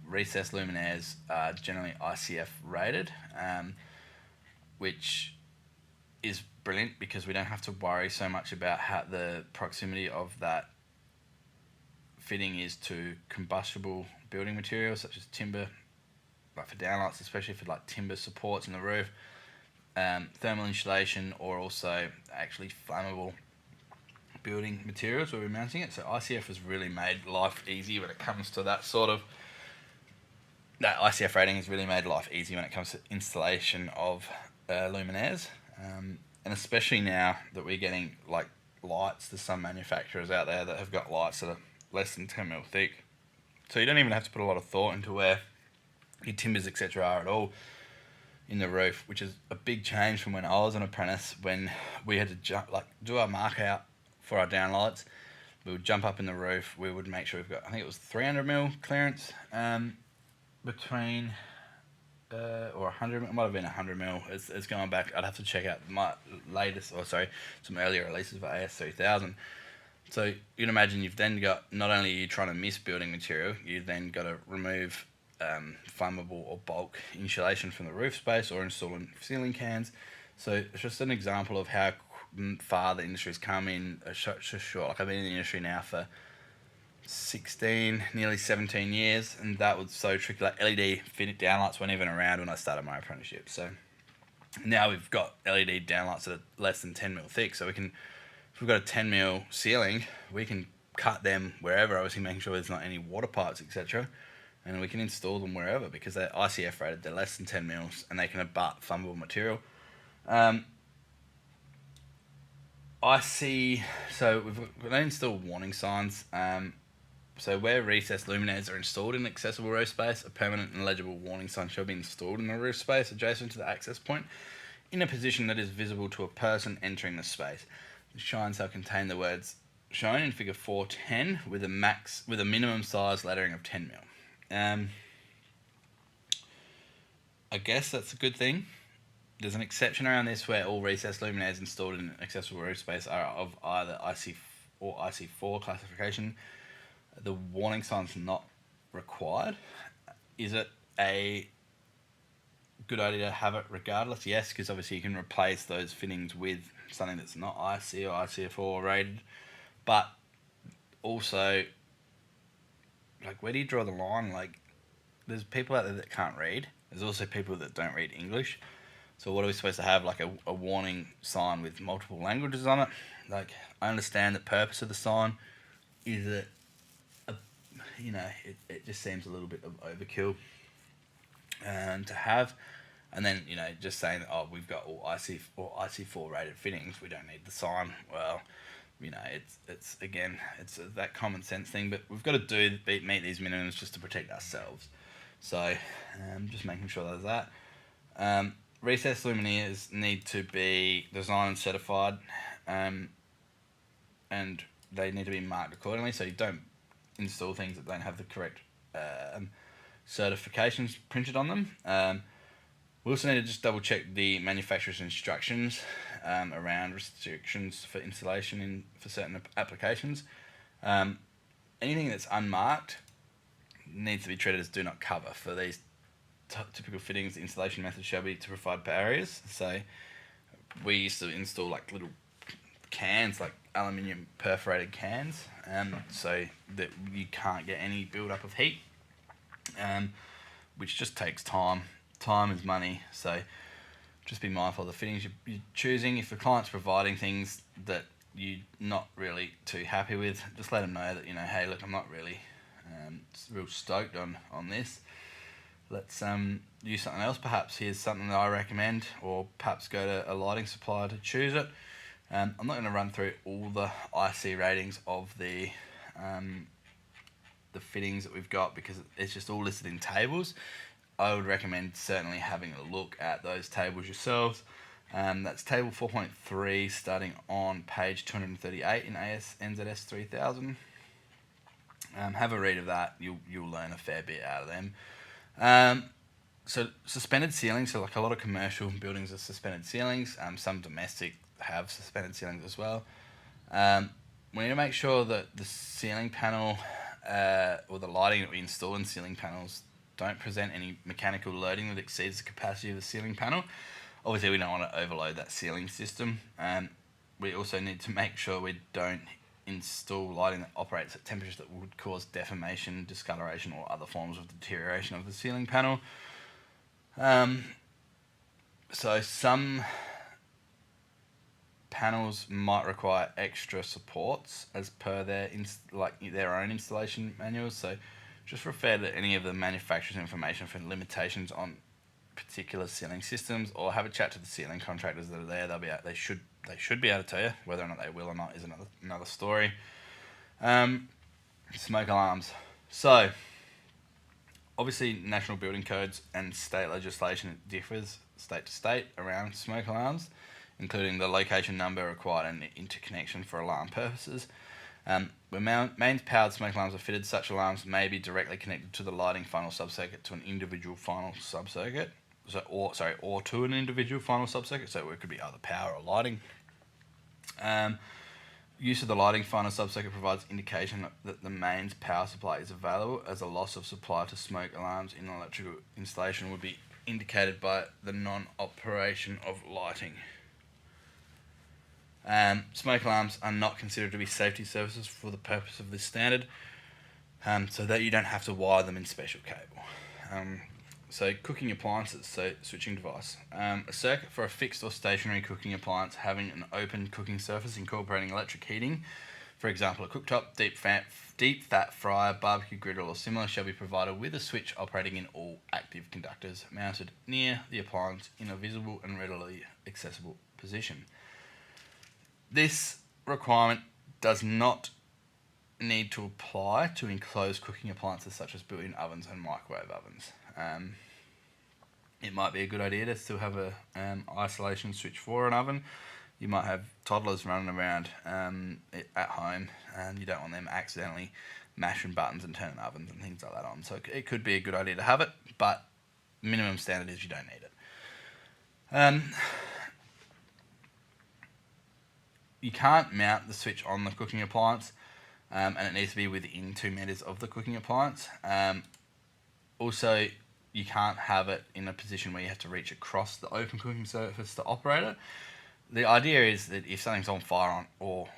recessed luminaires are generally ICF rated, which is brilliant because we don't have to worry so much about how the proximity of that fitting is to combustible building materials such as timber, like for downlights, especially for like timber supports in the roof, thermal insulation, or also actually flammable building materials where we're mounting it. So ICF has really made life easy when it comes to that ICF rating has really made life easy when it comes to installation of luminaires, and especially now that we're getting like lights. There's some manufacturers out there that have got lights that are less than 10mm thick, so you don't even have to put a lot of thought into where your timbers etc are at all in the roof, which is a big change from when I was an apprentice, when we had to do our mark out for our downlights. We would jump up in the roof, we would make sure we've got, I think it was 300mm clearance between or 100mm, it might have been 100mm. It's going back, I'd have to check out my latest, some earlier releases for AS3000. So you can imagine you've then got, not only are you trying to miss building material, you then got to remove flammable or bulk insulation from the roof space or installing ceiling cans. So it's just an example of how far the industry's come in short. Like, I've been in the industry now for 16, nearly 17 years, and that was so tricky. Like, LED fitted downlights weren't even around when I started my apprenticeship. So now we've got LED downlights that are less than 10mm thick, so we can, if we've got a 10mm ceiling, we can cut them wherever, obviously making sure there's not any water pipes, etc. And we can install them wherever because they're ICF rated, they're less than 10mm, and they can abut flammable material. I see, so we've installed warning signs. So where recessed luminaires are installed in accessible roof space, a permanent and legible warning sign shall be installed in the roof space adjacent to the access point in a position that is visible to a person entering the space. The sign shall contain the words shown in figure 410 with a minimum size lettering of 10mm. I guess that's a good thing. There's an exception around this where all recessed luminaires installed in accessible roof space are of either IC or IC4 classification. The warning sign's not required. Is it a good idea to have it regardless? Yes, because obviously you can replace those fittings with something that's not IC or IC4 rated. But also, like, where do you draw the line? Like, there's people out there that can't read. There's also people that don't read English. So what are we supposed to have, like a warning sign with multiple languages on it? Like, I understand the purpose of the sign. Is it, it just seems a little bit of overkill to have. And then, just saying, oh, we've got all IC or IC4 rated fittings, we don't need the sign. Well, it's that common sense thing, but we've got to meet these minimums just to protect ourselves. So, just making sure there's that. Recessed luminaires need to be designed and certified, and they need to be marked accordingly, so you don't install things that don't have the correct certifications printed on them. We also need to just double check the manufacturer's instructions around restrictions for installation for certain applications. Anything that's unmarked needs to be treated as do not cover. For these typical fittings, the installation method shall be to provide barriers. So we used to install like little cans, like aluminium perforated cans, so that you can't get any build up of heat, which just takes time. Time is money, so just be mindful of the fittings you're choosing. If the client's providing things that you're not really too happy with, just let them know that, hey, look, I'm not really real stoked on this. Let's use something else. Perhaps here's something that I recommend, or perhaps go to a lighting supplier to choose it. I'm not going to run through all the IC ratings of the fittings that we've got because it's just all listed in tables. I would recommend certainly having a look at those tables yourselves. That's table 4.3 starting on page 238 in NZS 3000. Have a read of that. You'll learn a fair bit out of them. So suspended ceilings, so like a lot of commercial buildings have suspended ceilings. Some domestic have suspended ceilings as well. We need to make sure that the ceiling panel or the lighting that we install in ceiling panels don't present any mechanical loading that exceeds the capacity of the ceiling panel. Obviously, we don't want to overload that ceiling system. We also need to make sure we don't install lighting that operates at temperatures that would cause deformation, discoloration, or other forms of deterioration of the ceiling panel. So some panels might require extra supports as per their own installation manuals. So just refer to any of the manufacturer's information for limitations on particular ceiling systems, or have a chat to the ceiling contractors that are there. They should be able to tell you. Whether or not they will or not is another story. Smoke alarms. So obviously national building codes and state legislation differs state to state around smoke alarms, including the location number required and the interconnection for alarm purposes. When mains powered smoke alarms are fitted, such alarms may be directly connected to the lighting final subcircuit to an individual final subcircuit. Or to an individual final subcircuit, so it could be either power or lighting. Use of the lighting final subcircuit provides indication that the mains power supply is available, as a loss of supply to smoke alarms in an electrical installation would be indicated by the non-operation of lighting. Smoke alarms are not considered to be safety services for the purpose of this standard, so that you don't have to wire them in special cable. So cooking appliances, so switching device. A circuit for a fixed or stationary cooking appliance having an open cooking surface incorporating electric heating, for example a cooktop, deep fat fryer, barbecue griddle or similar, shall be provided with a switch operating in all active conductors mounted near the appliance in a visible and readily accessible position. This requirement does not need to apply to enclosed cooking appliances such as built-in ovens and microwave ovens. It might be a good idea to still have a isolation switch for an oven. You might have toddlers running around at home, and you don't want them accidentally mashing buttons and turning ovens and things like that on. So it could be a good idea to have it, but minimum standard is you don't need it. You can't mount the switch on the cooking appliance, and it needs to be within 2 meters of the cooking appliance. Also, you can't have it in a position where you have to reach across the open cooking surface to operate it. The idea is that if something's on fire or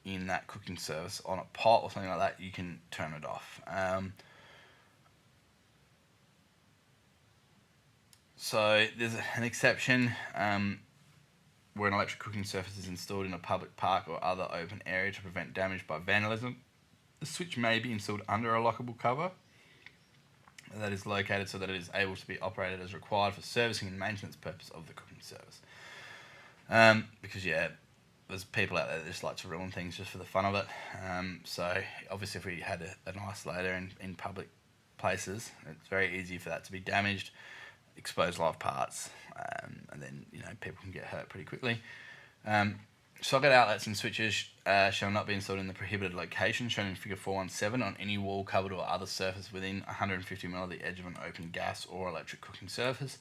in that cooking surface, on a pot or something like that, you can turn it off. So there's an exception where an electric cooking surface is installed in a public park or other open area to prevent damage by vandalism. The switch may be installed under a lockable cover that is located so that it is able to be operated as required for servicing and maintenance purpose of the cooking service. Because there's people out there that just like to ruin things just for the fun of it. So obviously if we had an isolator in public places, it's very easy for that to be damaged, expose live parts, and then people can get hurt pretty quickly. Socket outlets and switches shall not be installed in the prohibited location shown in Figure 417 on any wall, cupboard or other surface within 150 mm of the edge of an open gas or electric cooking surface,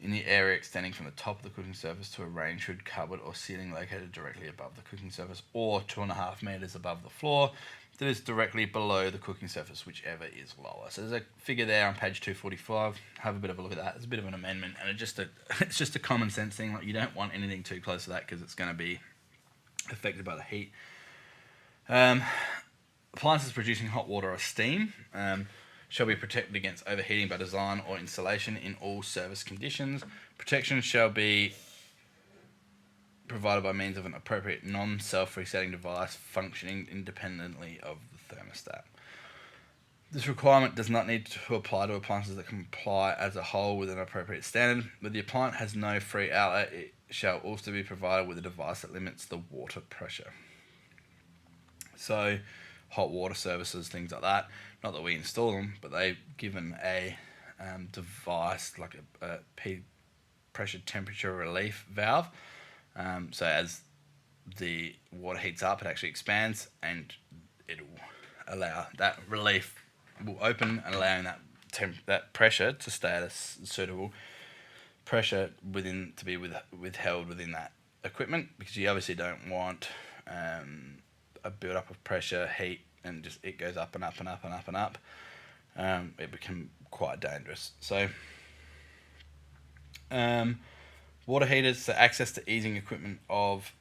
in the area extending from the top of the cooking surface to a range hood, cupboard or ceiling located directly above the cooking surface, or 2.5 meters above the floor that is directly below the cooking surface, whichever is lower. So there's a figure there on page 245. Have a bit of a look at that. It's a bit of an amendment, and it's just a common sense thing. Like, you don't want anything too close to that because it's going to be affected by the heat. Appliances producing hot water or steam shall be protected against overheating by design or installation in all service conditions. Protection shall be provided by means of an appropriate non-self-resetting device functioning independently of the thermostat. This requirement does not need to apply to appliances that comply as a whole with an appropriate standard. Where the appliance has no free outlet, it shall also be provided with a device that limits the water pressure. So, hot water services, things like that. Not that we install them, but they've given a device, like a pressure temperature relief valve. So as the water heats up, it actually expands, and it'll allow that relief will open and allowing that pressure to stay at a suitable pressure to be withheld within that equipment, because you obviously don't want a build up of pressure, heat, and just it goes up and up and up and up and up. It become quite dangerous. So water heaters, so access to easing equipment of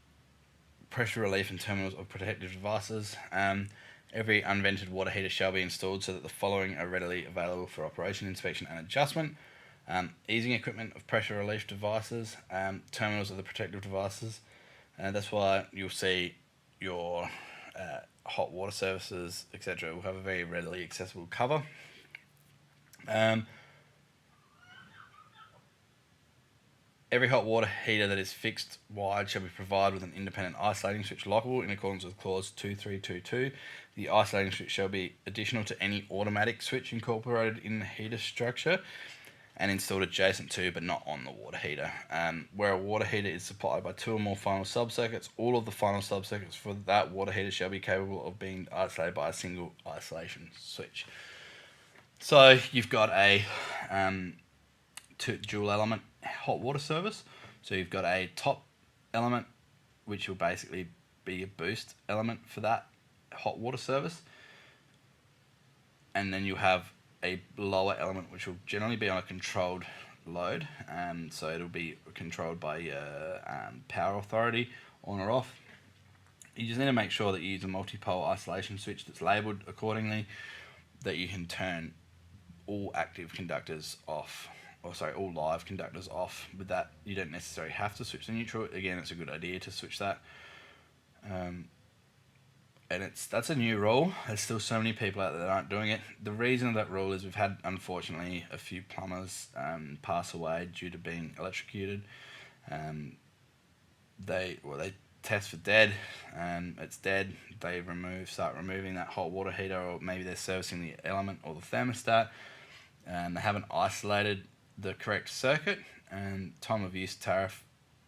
pressure relief and terminals of protective devices. Every unvented water heater shall be installed so that the following are readily available for operation, inspection and adjustment. Easing equipment of pressure relief devices, terminals of the protective devices. That's why you'll see your hot water services, etc. will have a very readily accessible cover. Every hot water heater that is fixed wide shall be provided with an independent isolating switch lockable in accordance with clause 2322. The isolating switch shall be additional to any automatic switch incorporated in the heater structure and installed adjacent to but not on the water heater. Where a water heater is supplied by two or more final subcircuits, all of the final subcircuits for that water heater shall be capable of being isolated by a single isolation switch. So you've got a dual element hot water service. So you've got a top element, which will basically be a boost element for that hot water service, and then you have a lower element which will generally be on a controlled load, so it'll be controlled by your power authority on or off. You just need to make sure that you use a multi-pole isolation switch that's labelled accordingly, that you can turn all active conductors off, all live conductors off. With that, you don't necessarily have to switch the neutral. Again, it's a good idea to switch that. And that's a new rule. There's still so many people out there that aren't doing it. The reason of that rule is we've had, unfortunately, a few plumbers pass away due to being electrocuted. They test for dead. It's dead. They start removing that hot water heater, or maybe they're servicing the element or the thermostat, and they haven't isolated the correct circuit, and time of use tariff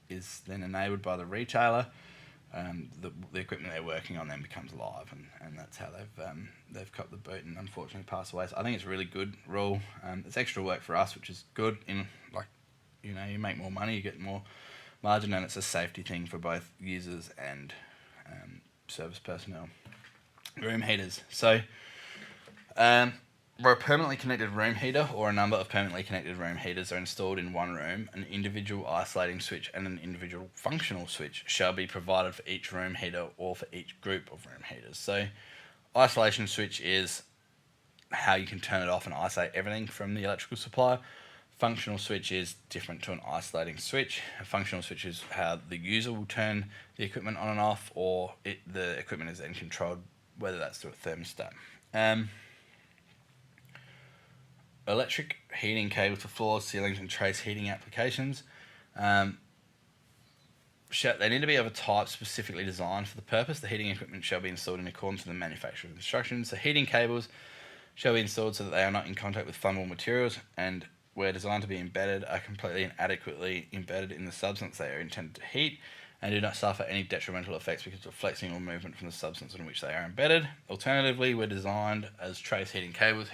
is then enabled by the retailer. The equipment they're working on then becomes live, and that's how they've copped the boot and unfortunately passed away. So I think it's a really good rule. It's extra work for us, which is good. You make more money, you get more margin, and it's a safety thing for both users and service personnel. Room heaters. So where a permanently connected room heater or a number of permanently connected room heaters are installed in one room, an individual isolating switch and an individual functional switch shall be provided for each room heater or for each group of room heaters. So isolation switch is how you can turn it off and isolate everything from the electrical supply. Functional switch is different to an isolating switch. A functional switch is how the user will turn the equipment on and off, or the equipment is then controlled, whether that's through a thermostat. Electric heating cables for floors, ceilings, and trace heating applications. They need to be of a type specifically designed for the purpose. The heating equipment shall be installed in accordance with the manufacturer's instructions. The heating cables shall be installed so that they are not in contact with flammable materials, and where designed to be embedded, are completely and adequately embedded in the substance they are intended to heat, and do not suffer any detrimental effects because of flexing or movement from the substance in which they are embedded. Alternatively, where designed as trace heating cables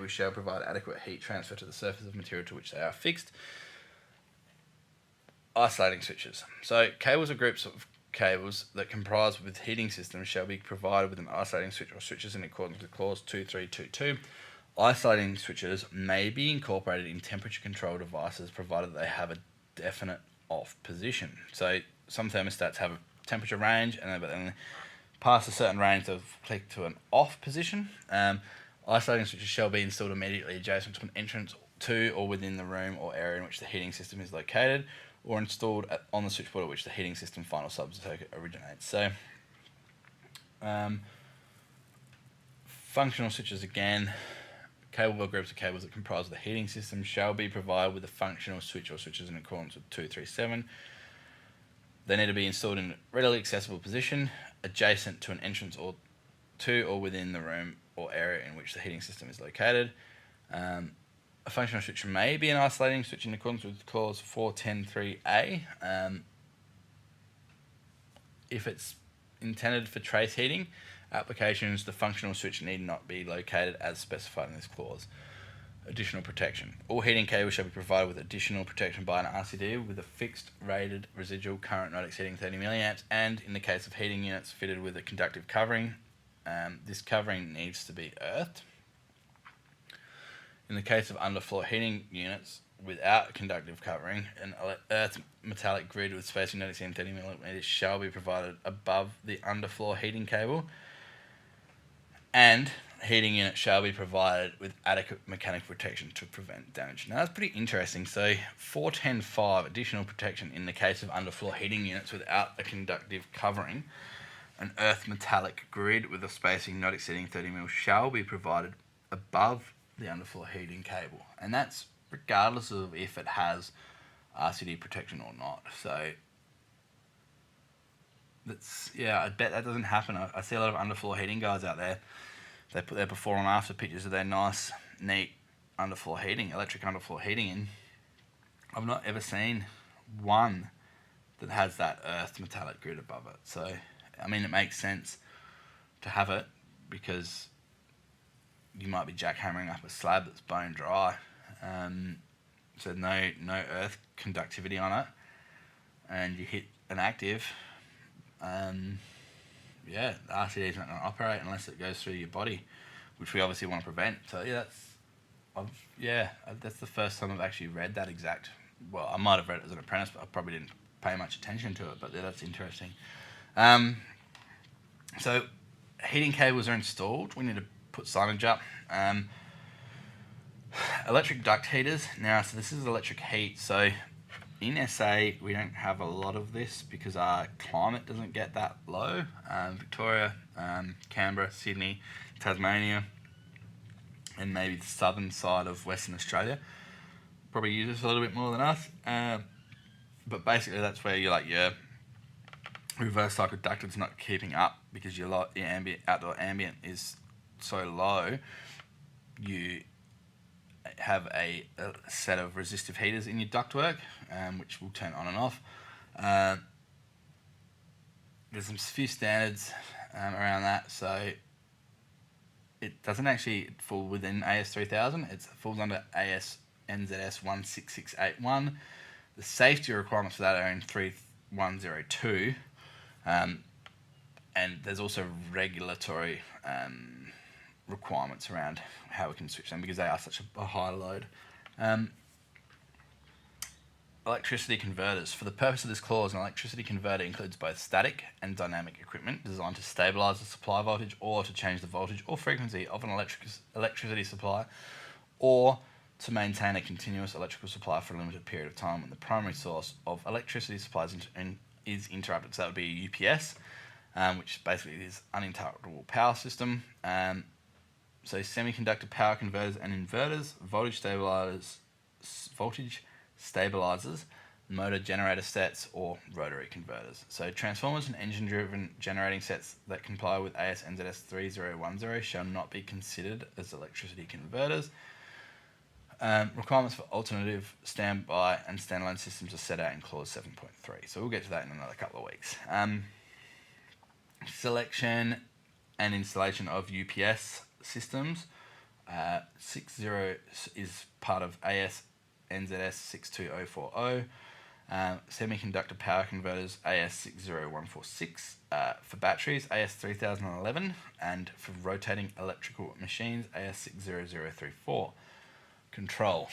shall provide adequate heat transfer to the surface of material to which they are fixed. Isolating switches. So cables or groups of cables that comprise with heating systems shall be provided with an isolating switch or switches in accordance with clause 2322. Isolating switches may be incorporated in temperature control devices provided they have a definite off position. So some thermostats have a temperature range, but then past a certain range they'll click to an off position. Isolating switches shall be installed immediately adjacent to an entrance to or within the room or area in which the heating system is located, or installed on the switchboard at which the heating system final subcircuit originates. So functional switches again. Cable or groups of cables that comprise of the heating system shall be provided with a functional switch or switches in accordance with 237. They need to be installed in a readily accessible position, adjacent to an entrance or to or within the room or area in which the heating system is located. A functional switch may be an isolating switch in accordance with clause 410.3a. If it's intended for trace heating applications, the functional switch need not be located as specified in this clause. Additional protection. All heating cables shall be provided with additional protection by an RCD with a fixed rated residual current not exceeding 30 milliamps, and in the case of heating units fitted with a conductive covering, this covering needs to be earthed. In the case of underfloor heating units without a conductive covering, an earthed metallic grid with spacing not exceeding 30 millimeters shall be provided above the underfloor heating cable, and heating unit shall be provided with adequate mechanical protection to prevent damage. Now that's pretty interesting. So 410.5, additional protection in the case of underfloor heating units without a conductive covering, an earthed metallic grid with a spacing not exceeding 30 mm shall be provided above the underfloor heating cable, and that's regardless of if it has RCD protection or not. So that's, yeah, I bet that doesn't happen. I see a lot of underfloor heating guys out there. They put their before and after pictures of their nice, neat underfloor heating, electric underfloor heating in. I've not ever seen one that has that earthed metallic grid above it. So, I mean, it makes sense to have it because you might be jackhammering up a slab that's bone dry. So no earth conductivity on it, and you hit an active, yeah, the RCD is not going to operate unless it goes through your body, which we obviously want to prevent. So yeah, that's the first time I've actually read that exact. Well, I might have read it as an apprentice, but I probably didn't pay much attention to it. But yeah, that's interesting. So heating cables are installed. We need to put signage up. Electric duct heaters. Now, so this is electric heat. So in SA, we don't have a lot of this because our climate doesn't get that low. Victoria, Canberra, Sydney, Tasmania, and maybe the southern side of Western Australia probably use this a little bit more than us. But basically, that's where your reverse cycle ducted's not keeping up because your outdoor ambient is so low. You have a set of resistive heaters in your ductwork, which will turn on and off. There's some few standards around that, so it doesn't actually fall within AS 3000. It falls under AS NZS 16681. The safety requirements for that are in 3102, and there's also regulatory requirements around how we can switch them because they are such a high load. Electricity converters. For the purpose of this clause, an electricity converter includes both static and dynamic equipment designed to stabilise the supply voltage or to change the voltage or frequency of an electricity supply, or to maintain a continuous electrical supply for a limited period of time when the primary source of electricity supply is interrupted. So that would be a UPS, which basically is uninterruptible power system. So semiconductor power converters and inverters, voltage stabilizers, motor generator sets, or rotary converters. So transformers and engine-driven generating sets that comply with AS NZS 3010 shall not be considered as electricity converters. Requirements for alternative, standby, and standalone systems are set out in clause 7.3. So we'll get to that in another couple of weeks. Selection and installation of UPS systems. 60 is part of AS NZS 62040. Semiconductor power converters AS 60146. For batteries AS 3011, and for rotating electrical machines AS 60034. Control.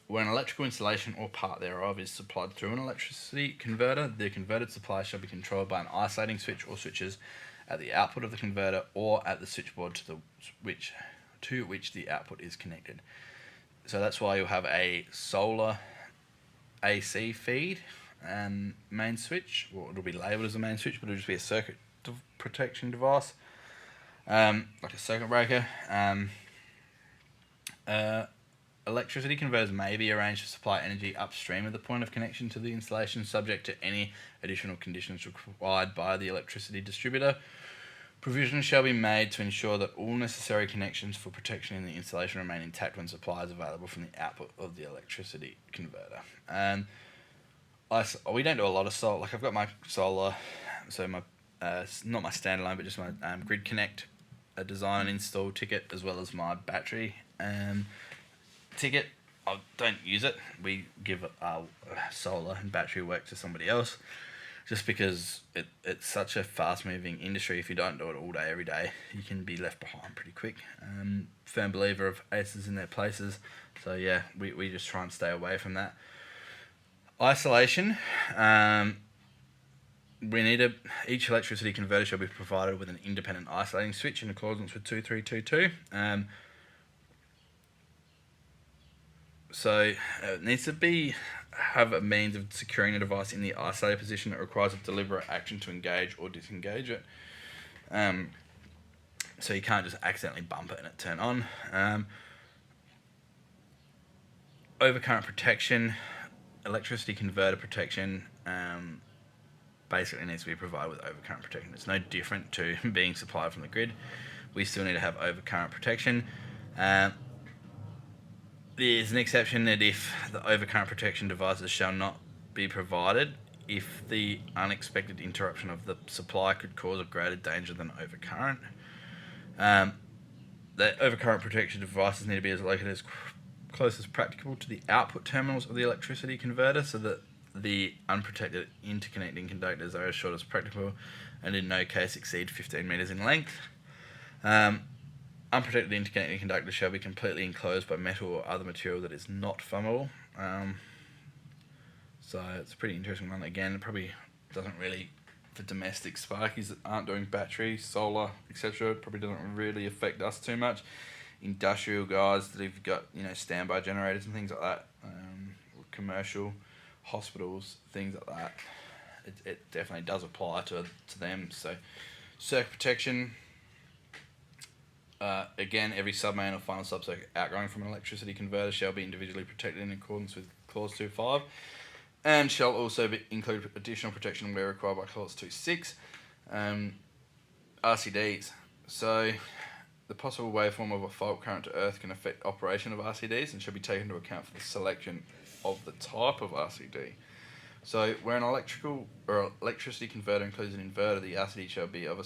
When electrical installation or part thereof is supplied through an electricity converter, the converted supply shall be controlled by an isolating switch or switches at the output of the converter or at the switchboard to which the output is connected. So that's why you'll have a solar AC feed main switch. Well, it'll be labelled as a main switch, but it'll just be a circuit protection device, like a circuit breaker. Electricity converters may be arranged to supply energy upstream of the point of connection to the installation, subject to any additional conditions required by the electricity distributor. Provision shall be made to ensure that all necessary connections for protection in the installation remain intact when supply is available from the output of the electricity converter. We don't do a lot of solar. Like I've got my solar, so my not my standalone, but just my Grid Connect design and install ticket, as well as my battery ticket. I don't use it. We give our solar and battery work to somebody else, just because it's such a fast-moving industry. If you don't do it all day, every day, you can be left behind pretty quick. Firm believer of aces in their places. So yeah, we just try and stay away from that. Isolation. Each electricity converter shall be provided with an independent isolating switch in accordance with 2322. So it needs to have a means of securing a device in the isolated position that requires a deliberate action to engage or disengage it. So you can't just accidentally bump it and it turn on. Overcurrent protection, electricity converter protection, basically needs to be provided with overcurrent protection. It's no different to being supplied from the grid. We still need to have overcurrent protection. There's an exception that if the overcurrent protection devices shall not be provided if the unexpected interruption of the supply could cause a greater danger than overcurrent. The overcurrent protection devices need to be located as close as practicable to the output terminals of the electricity converter, so that the unprotected interconnecting conductors are as short as practicable and in no case exceed 15 metres in length. Unprotected interconnecting conductors shall be completely enclosed by metal or other material that is not flammable. So it's a pretty interesting one. Again, it probably doesn't really, for domestic sparkies that aren't doing battery, solar, etc., it probably doesn't really affect us too much. Industrial guys that have got standby generators and things like that, commercial, hospitals, things like that, it definitely does apply to them. So circuit protection. Again, every submain or final subcircuit outgoing from an electricity converter shall be individually protected in accordance with Clause 2.5, and shall also include additional protection where required by Clause 2.6. RCDs. So, the possible waveform of a fault current to earth can affect operation of RCDs and should be taken into account for the selection of the type of RCD. So, where an electrical or electricity converter includes an inverter, the RCD shall be of a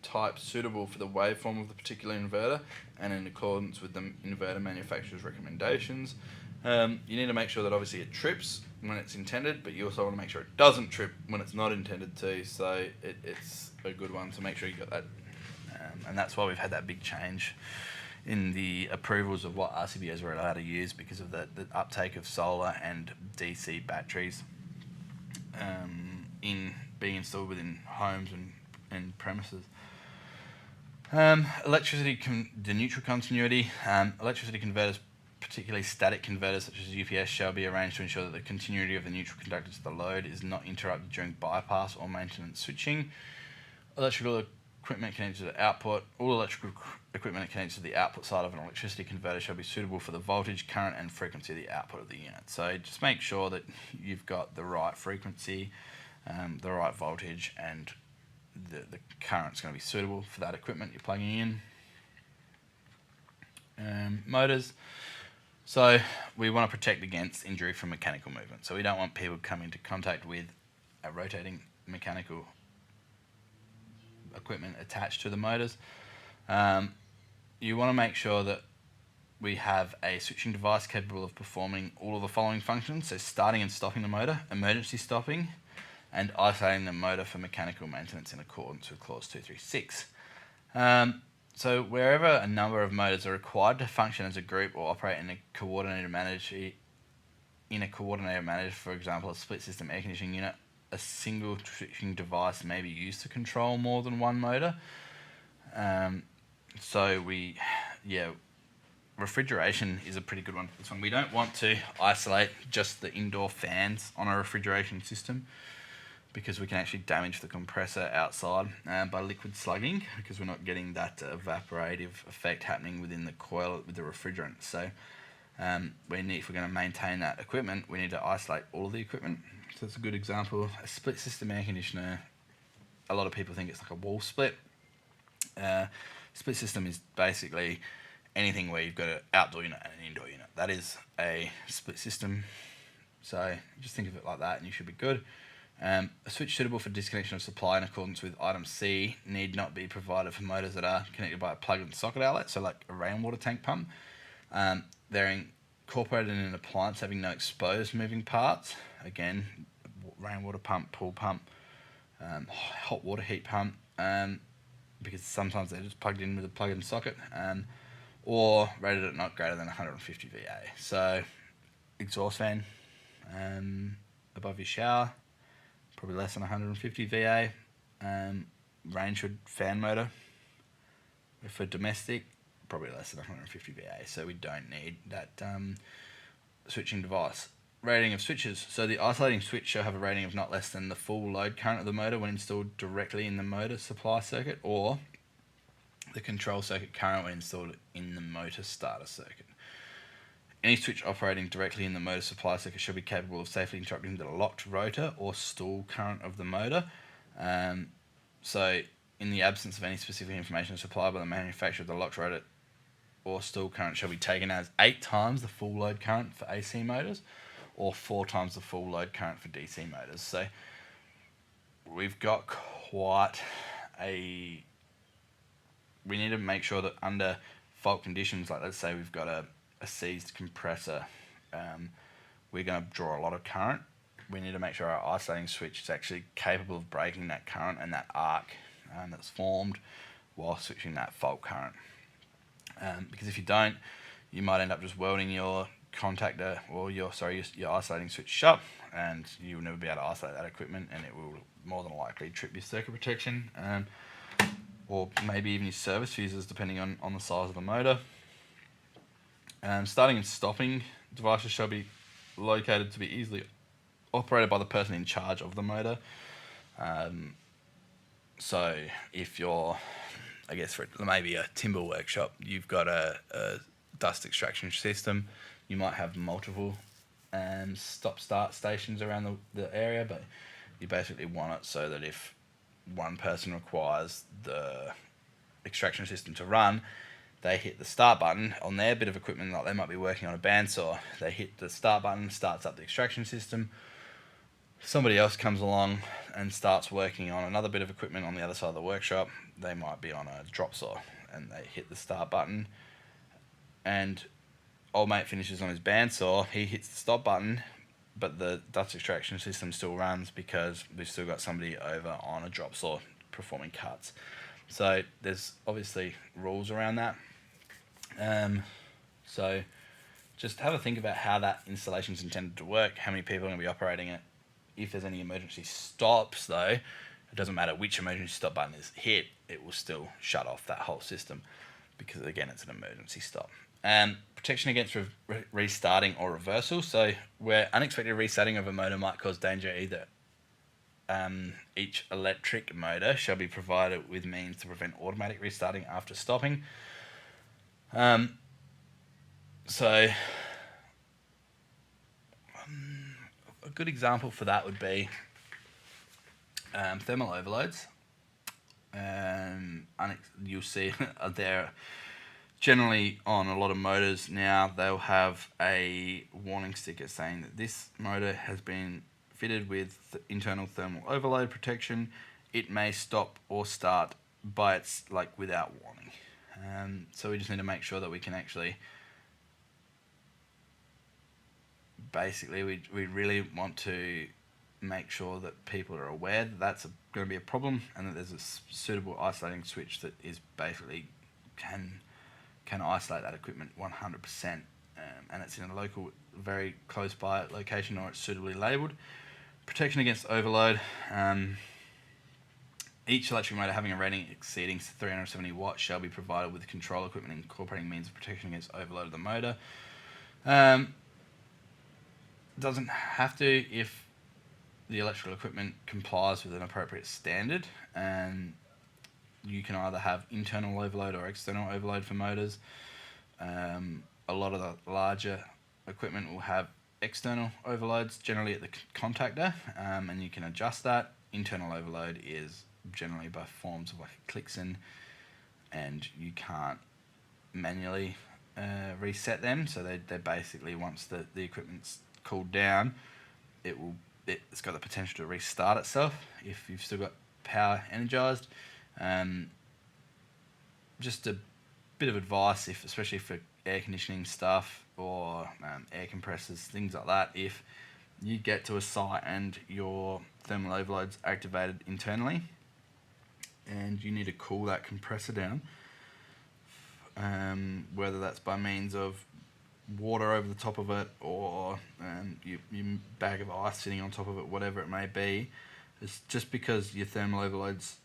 type suitable for the waveform of the particular inverter and in accordance with the inverter manufacturer's recommendations. You need to make sure that obviously it trips when it's intended, but you also want to make sure it doesn't trip when it's not intended to, so it's a good one to make sure you got that. And that's why we've had that big change in the approvals of what RCBAs were allowed to use, because of the uptake of solar and DC batteries in being installed within homes and premises. Electricity, the neutral continuity. Electricity converters, particularly static converters such as UPS, shall be arranged to ensure that the continuity of the neutral conductor to the load is not interrupted during bypass or maintenance switching. Electrical equipment connected to the output. All electrical equipment connected to the output side of an electricity converter shall be suitable for the voltage, current and frequency of the output of the unit. So just make sure that you've got the right frequency, the right voltage, and the current's going to be suitable for that equipment you're plugging in. Motors. So we want to protect against injury from mechanical movement. So we don't want people coming into contact with a rotating mechanical equipment attached to the motors. You want to make sure that we have a switching device capable of performing all of the following functions. So starting and stopping the motor, emergency stopping, and isolating the motor for mechanical maintenance in accordance with Clause 236. So wherever a number of motors are required to function as a group or operate in a coordinated manner, for example, a split system air conditioning unit, a single switching device may be used to control more than one motor. Refrigeration is a pretty good one for this one. We don't want to isolate just the indoor fans on a refrigeration system, because we can actually damage the compressor outside by liquid slugging, because we're not getting that evaporative effect happening within the coil with the refrigerant. So if we're going to maintain that equipment, we need to isolate all of the equipment. So it's a good example. A split system air conditioner, a lot of people think it's like a wall split. Split system is basically anything where you've got an outdoor unit and an indoor unit. That is a split system. So just think of it like that and you should be good. A switch suitable for disconnection of supply in accordance with item C need not be provided for motors that are connected by a plug-in socket outlet, so like a rainwater tank pump. They're incorporated in an appliance having no exposed moving parts. Again, rainwater pump, pool pump, hot water heat pump, because sometimes they're just plugged in with a plug-in socket, or rated at not greater than 150 VA. So exhaust fan above your shower, probably less than 150 VA. Range hood fan motor. For domestic, probably less than 150 VA, so we don't need that switching device. Rating of switches. So the isolating switch shall have a rating of not less than the full load current of the motor when installed directly in the motor supply circuit, or the control circuit current when installed in the motor starter circuit. Any switch operating directly in the motor supply circuit should be capable of safely interrupting the locked rotor or stall current of the motor. So in the absence of any specific information supplied by the manufacturer, the locked rotor or stall current shall be taken as 8 times the full load current for AC motors, or 4 times the full load current for DC motors. So we've got quite a... We need to make sure that under fault conditions, like let's say we've got a seized compressor, we're going to draw a lot of current. We need to make sure our isolating switch is actually capable of breaking that current and that arc that's formed while switching that fault current. Because if you don't, you might end up just welding your contactor or your isolating switch shut, and you will never be able to isolate that equipment, and it will more than likely trip your circuit protection, or maybe even your service fuses, depending on the size of the motor. Starting and stopping devices shall be located to be easily operated by the person in charge of the motor. So if you're, I guess for maybe a timber workshop, you've got a dust extraction system, you might have multiple stop-start stations around the area, but you basically want it so that if one person requires the extraction system to run, they hit the start button on their bit of equipment, like they might be working on a bandsaw. They hit the start button, starts up the extraction system. Somebody else comes along and starts working on another bit of equipment on the other side of the workshop. They might be on a drop saw, and they hit the start button, and old mate finishes on his bandsaw. He hits the stop button, but the dust extraction system still runs because we've still got somebody over on a drop saw performing cuts. So there's obviously rules around that. So just have a think about how that installation is intended to work, how many people are going to be operating it. If there's any emergency stops, though, it doesn't matter which emergency stop button is hit, it will still shut off that whole system because, again, it's an emergency stop. Protection against restarting or reversal. So where unexpected restarting of a motor might cause danger, either each electric motor shall be provided with means to prevent automatic restarting after stopping. So a good example for that would be thermal overloads. You'll see they're generally on a lot of motors now. They'll have a warning sticker saying that this motor has been fitted with internal thermal overload protection. It may stop or start by its without warning. So we just need to make sure that we can actually basically we really want to make sure that people are aware that that's going to be a problem, and that there's a suitable isolating switch that is basically can isolate that equipment 100%, and it's in a local, very close by location, or it's suitably labelled. Protection against overload. Each electric motor having a rating exceeding 370 watts shall be provided with control equipment incorporating means of protection against overload of the motor. Doesn't have to if the electrical equipment complies with an appropriate standard. You can either have internal overload or external overload for motors. A lot of the larger equipment will have external overloads, generally at the contactor, and you can adjust that. Internal overload is generally by forms of a Clixon and you can't manually reset them. So they basically, once the equipment's cooled down, it's got the potential to restart itself if you've still got power energized. Just a bit of advice, especially for air conditioning stuff or air compressors, things like that. If you get to a site and your thermal overload's activated internally and you need to cool that compressor down, whether that's by means of water over the top of it or your bag of ice sitting on top of it, whatever it may be, it's just because your thermal overload's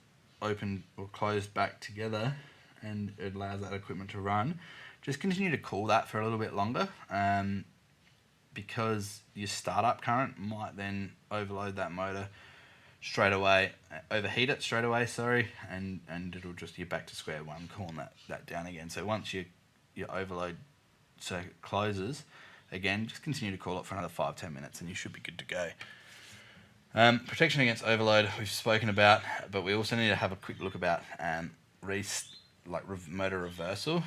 opened or closed back together and it allows that equipment to run. Just continue to cool that for a little bit longer, because your startup current might then overload that motor straight away, overheat it straight away, and it'll just, you're back to square one, cooling that down again. So once your overload circuit closes, again, just continue to cool it for another 5-10 minutes and you should be good to go. Protection against overload we've spoken about, but we also need to have a quick look about motor reversal.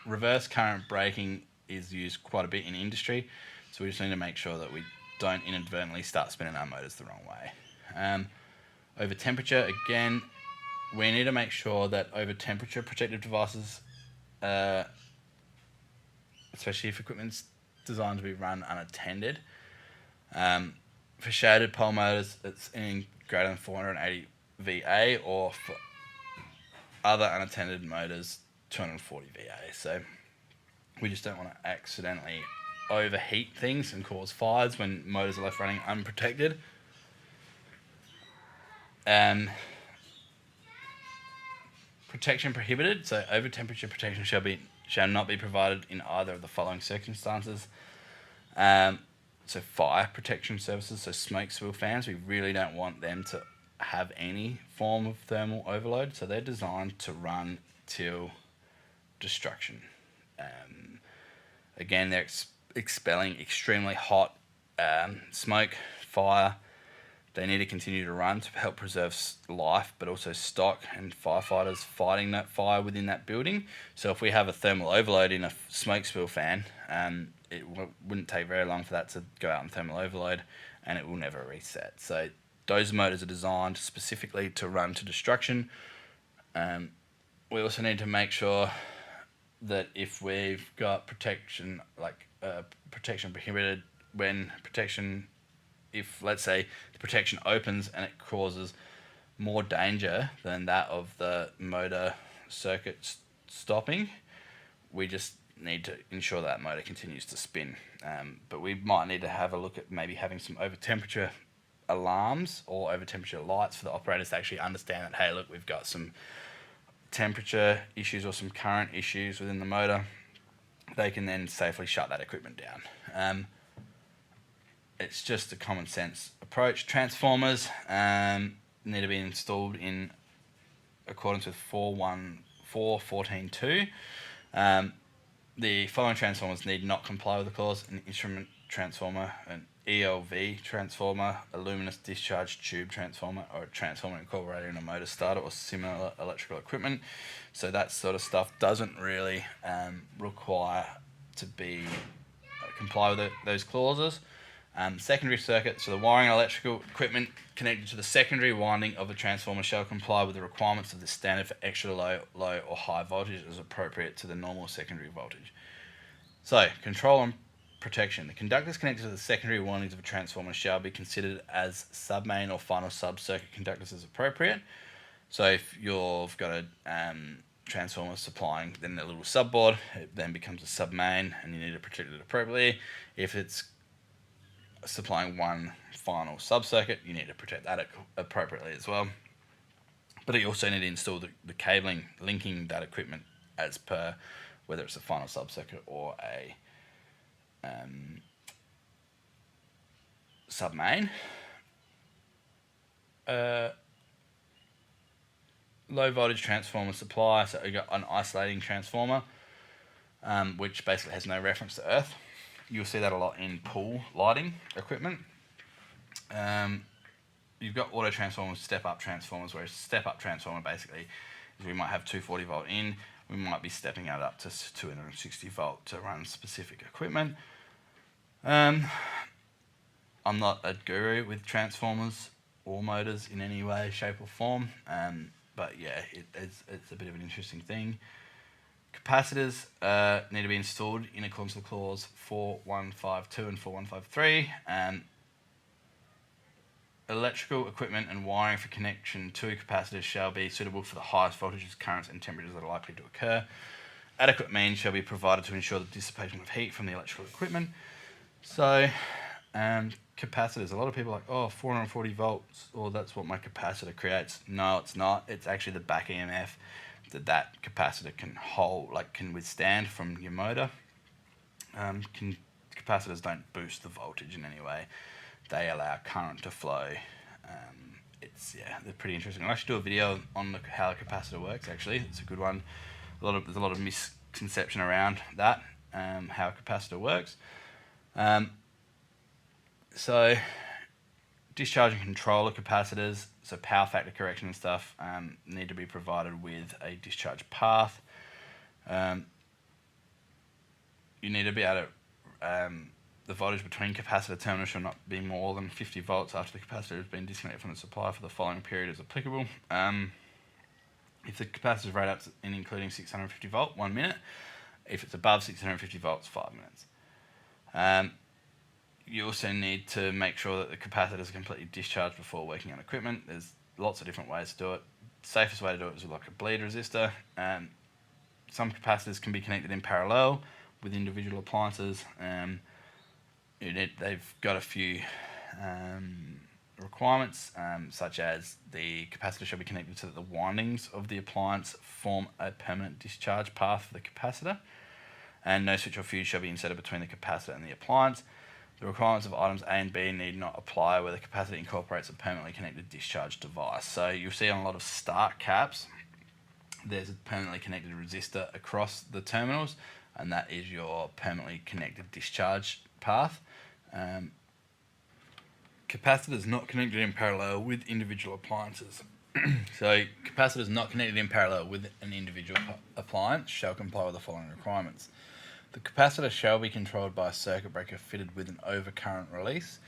Reverse current braking is used quite a bit in industry, so we just need to make sure that we don't inadvertently start spinning our motors the wrong way. Over temperature, again, we need to make sure that over temperature protective devices, especially if equipment's designed to be run unattended. For shaded pole motors, it's in greater than 480 VA, or for other unattended motors, 240 VA. So we just don't want to accidentally overheat things and cause fires when motors are left running unprotected. Protection prohibited. So over temperature protection shall not be provided in either of the following circumstances. So fire protection services, so smoke spill fans, we really don't want them to have any form of thermal overload. So they're designed to run till destruction. Again, they're expelling extremely hot smoke, fire. They need to continue to run to help preserve life, but also stock and firefighters fighting that fire within that building. So if we have a thermal overload in a smoke spill fan, it wouldn't take very long for that to go out in thermal overload, and it will never reset. So those motors are designed specifically to run to destruction. We also need to make sure that if we've got protection, protection prohibited, if let's say the protection opens and it causes more danger than that of the motor circuit stopping, we just need to ensure that motor continues to spin. But we might need to have a look at maybe having some over temperature alarms or over temperature lights for the operators to actually understand that, hey, look, we've got some temperature issues or some current issues within the motor. They can then safely shut that equipment down. It's just a common sense approach. Transformers need to be installed in accordance with 4.14.2. The following transformers need not comply with the clause: an instrument transformer, an ELV transformer, a luminous discharge tube transformer, or a transformer incorporated in a motor starter or similar electrical equipment. So that sort of stuff doesn't really require to be comply with those clauses. Secondary circuit, so the wiring electrical equipment connected to the secondary winding of a transformer shall comply with the requirements of the standard for extra low or high voltage as appropriate to the normal secondary voltage. So, control and protection. The conductors connected to the secondary windings of a transformer shall be considered as sub-main or final sub-circuit conductors as appropriate. So if you've got a transformer supplying then a little subboard, it then becomes a sub-main and you need to protect it appropriately. If it's supplying one final sub-circuit, you need to protect that appropriately as well. But you also need to install the cabling linking that equipment as per whether it's a final sub-circuit or a sub-main. Low voltage transformer supply, so you've got an isolating transformer, which basically has no reference to earth. You'll see that a lot in pool lighting equipment. You've got auto transformers, step-up transformers, where a step-up transformer basically We might have 240 volt in, we might be stepping it up to 260 volt to run specific equipment. I'm not a guru with transformers or motors in any way, shape or form, but yeah, it's a bit of an interesting thing. Capacitors need to be installed in accordance with clause 4152 and 4153. Electrical equipment and wiring for connection to capacitors shall be suitable for the highest voltages, currents and temperatures that are likely to occur. Adequate means shall be provided to ensure the dissipation of heat from the electrical equipment. So, capacitors, a lot of people are like, oh, 440 volts, or that's what my capacitor creates. No, it's not. It's actually the back EMF that capacitor can hold, can withstand from your motor. Capacitors don't boost the voltage in any way. They allow current to flow. They're pretty interesting. I'll actually do a video on how a capacitor works. Actually, it's a good one. There's a lot of misconception around that, how a capacitor works. So, discharge and control of capacitors, so power factor correction and stuff, need to be provided with a discharge path. You need to be able to, the voltage between capacitor terminals shall not be more than 50 volts after the capacitor has been disconnected from the supply for the following period as applicable. If the capacitor is rated up in including 650 volt, 1 minute. If it's above 650 volts, 5 minutes. You also need to make sure that the capacitors are completely discharged before working on equipment. There's lots of different ways to do it. The safest way to do it is with a bleed resistor. Some capacitors can be connected in parallel with individual appliances. They've got a few requirements, such as the capacitor shall be connected so that the windings of the appliance form a permanent discharge path for the capacitor, and no switch or fuse shall be inserted between the capacitor and the appliance. The requirements of items A and B need not apply where the capacitor incorporates a permanently connected discharge device. So you'll see on a lot of start caps, there's a permanently connected resistor across the terminals, and that is your permanently connected discharge path. Capacitors not connected in parallel with individual appliances. So capacitors not connected in parallel with an individual appliance shall comply with the following requirements. The capacitor shall be controlled by a circuit breaker fitted with an overcurrent release.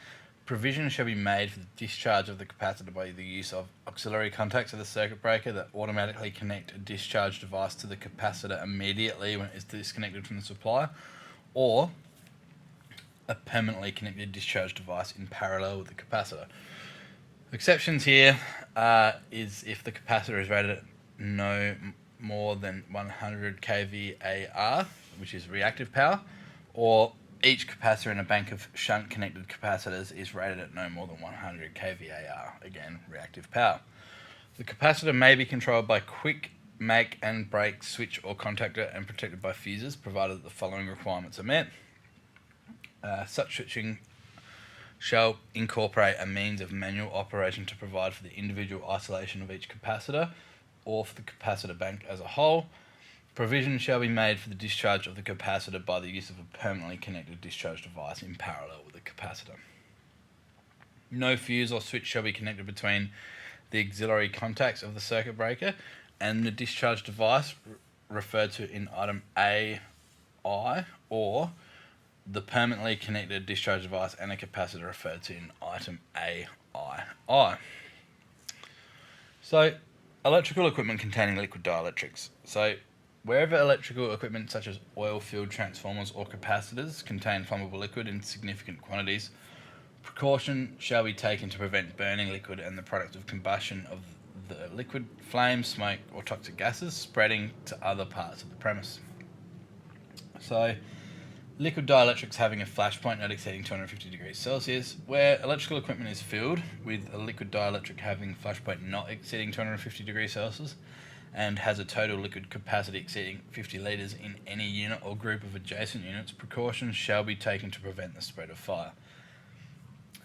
Provision shall be made for the discharge of the capacitor by the use of auxiliary contacts of the circuit breaker that automatically connect a discharge device to the capacitor immediately when it is disconnected from the supply, or a permanently connected discharge device in parallel with the capacitor. Exceptions here is if the capacitor is rated at no more than 100 kVAr, which is reactive power, or each capacitor in a bank of shunt-connected capacitors is rated at no more than 100 kVAr, again, reactive power. The capacitor may be controlled by quick make and break switch or contactor and protected by fuses, provided that the following requirements are met. Such switching shall incorporate a means of manual operation to provide for the individual isolation of each capacitor or for the capacitor bank as a whole. Provision shall be made for the discharge of the capacitor by the use of a permanently connected discharge device in parallel with the capacitor. No fuse or switch shall be connected between the auxiliary contacts of the circuit breaker and the discharge device referred to in item AI, or the permanently connected discharge device and a capacitor referred to in item AII. So, electrical equipment containing liquid dielectrics. So, wherever electrical equipment such as oil-filled transformers or capacitors contain flammable liquid in significant quantities, precaution shall be taken to prevent burning liquid and the product of combustion of the liquid, flame, smoke or toxic gases spreading to other parts of the premise. So, liquid dielectrics having a flash point not exceeding 250 degrees Celsius. Where electrical equipment is filled with a liquid dielectric having flash point not exceeding 250 degrees Celsius and has a total liquid capacity exceeding 50 litres in any unit or group of adjacent units, precautions shall be taken to prevent the spread of fire.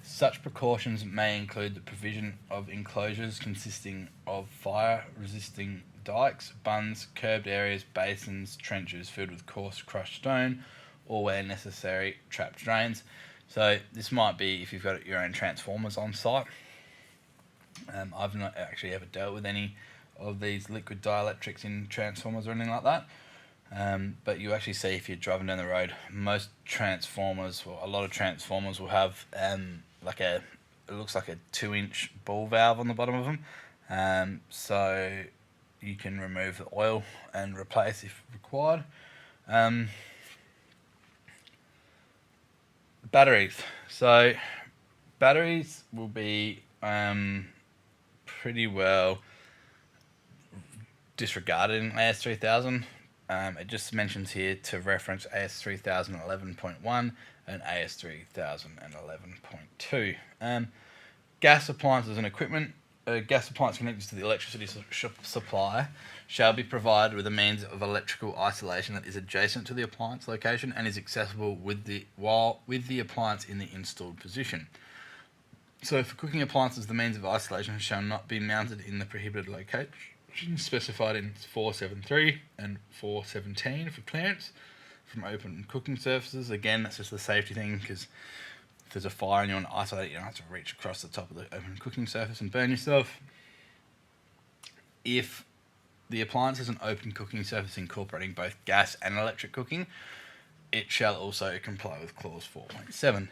Such precautions may include the provision of enclosures consisting of fire-resisting dikes, bunds, curbed areas, basins, trenches filled with coarse crushed stone, or where necessary, trapped drains. So this might be if you've got your own transformers on site. I've not actually ever dealt with any of these liquid dielectrics in transformers or anything like that. But you actually see if you're driving down the road, most transformers, or a lot of transformers, will have it looks like a 2-inch ball valve on the bottom of them. So you can remove the oil and replace if required. Batteries. So batteries will be pretty well disregarded in AS3000. It just mentions here to reference AS3011.1 and AS3011.2. Gas appliances and equipment. A gas appliance connected to the electricity supply shall be provided with a means of electrical isolation that is adjacent to the appliance location and is accessible with the appliance in the installed position. So for cooking appliances, the means of isolation shall not be mounted in the prohibited location specified in 473 and 417 for clearance from open cooking surfaces. Again, that's just a safety thing, because if there's a fire and you want to isolate it, you don't have to reach across the top of the open cooking surface and burn yourself. If the appliance is an open cooking surface incorporating both gas and electric cooking, it shall also comply with clause 4.7.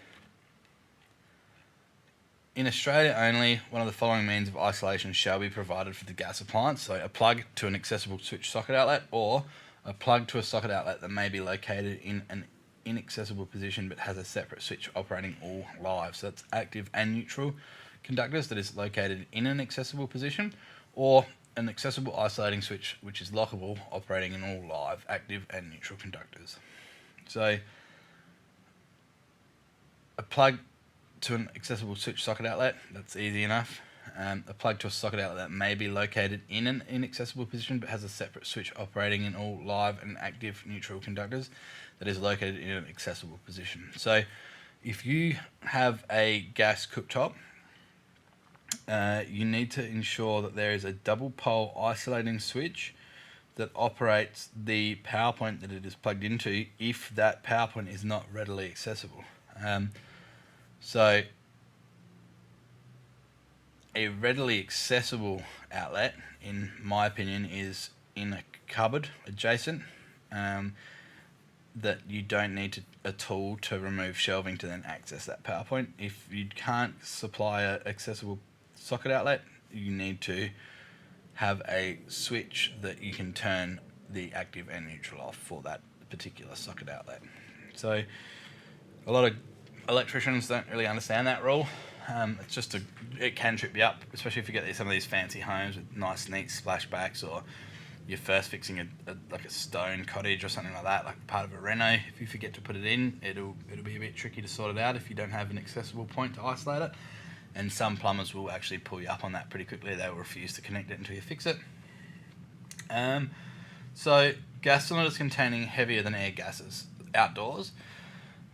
In Australia only, one of the following means of isolation shall be provided for the gas appliance. So a plug to an accessible switch socket outlet, or a plug to a socket outlet that may be located in an inaccessible position but has a separate switch operating all live. So that's active and neutral conductors that is located in an accessible position, or an accessible isolating switch which is lockable operating in all live, active and neutral conductors. So a plug to an accessible switch socket outlet, that's easy enough. A plug to a socket outlet that may be located in an inaccessible position but has a separate switch operating in all live and active neutral conductors that is located in an accessible position. So if you have a gas cooktop, you need to ensure that there is a double pole isolating switch that operates the power point that it is plugged into if that power point is not readily accessible. So a readily accessible outlet, in my opinion, is in a cupboard adjacent, that you don't need a tool to remove shelving to then access that power point. If you can't supply an accessible socket outlet, you need to have a switch that you can turn the active and neutral off for that particular socket outlet. So a lot of electricians don't really understand that rule. It can trip you up, especially if you get some of these fancy homes with nice neat splashbacks, or you're first fixing a stone cottage or something like that, like part of a reno. If you forget to put it in, it'll be a bit tricky to sort it out if you don't have an accessible point to isolate it. And some plumbers will actually pull you up on that pretty quickly. They will refuse to connect it until you fix it. So gas cylinders containing heavier than air gases outdoors.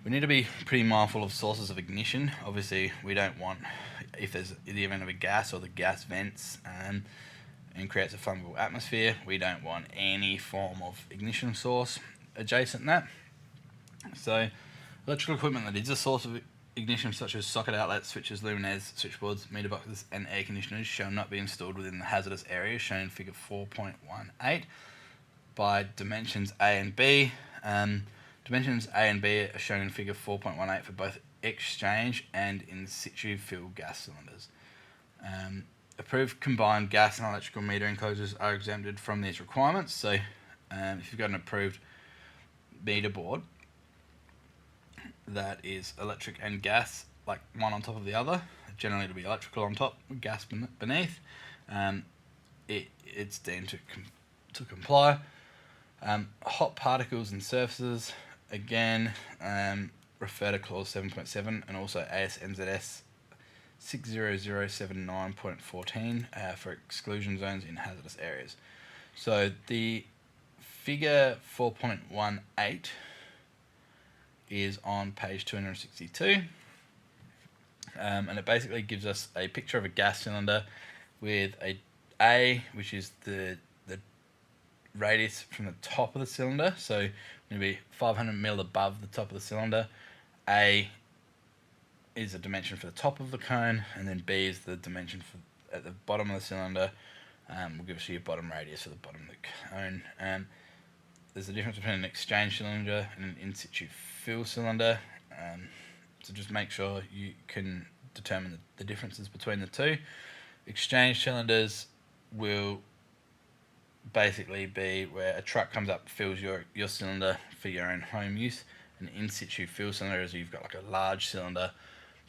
We need to be pretty mindful of sources of ignition. Obviously, we don't want, if there's the event of a gas or the gas vents and creates a flammable atmosphere, we don't want any form of ignition source adjacent to that. So electrical equipment that is a source of ignition, such as socket outlets, switches, luminaires, switchboards, meter boxes and air conditioners, shall not be installed within the hazardous areas shown in figure 4.18 by dimensions A and B. Dimensions A and B are shown in figure 4.18 for both exchange and in situ filled gas cylinders. Approved combined gas and electrical meter enclosures are exempted from these requirements. So if you've got an approved meter board that is electric and gas, like one on top of the other, generally it'll be electrical on top, gas beneath, it's deemed to comply. Hot particles and surfaces, again, refer to clause 7.7 and also NZS 60079.14 for exclusion zones in hazardous areas. So the figure 4.18 is on page 262, and it basically gives us a picture of a gas cylinder with A, which is the radius from the top of the cylinder, so maybe 500 mil above the top of the cylinder. A is a dimension for the top of the cone, and then B is the dimension for at the bottom of the cylinder, will give us your bottom radius for the bottom of the cone. There's a difference between an exchange cylinder and an in-situ fill cylinder. So just make sure you can determine the differences between the two. Exchange cylinders will basically be where a truck comes up, fills your cylinder for your own home use. An in-situ fill cylinder is you've got like a large cylinder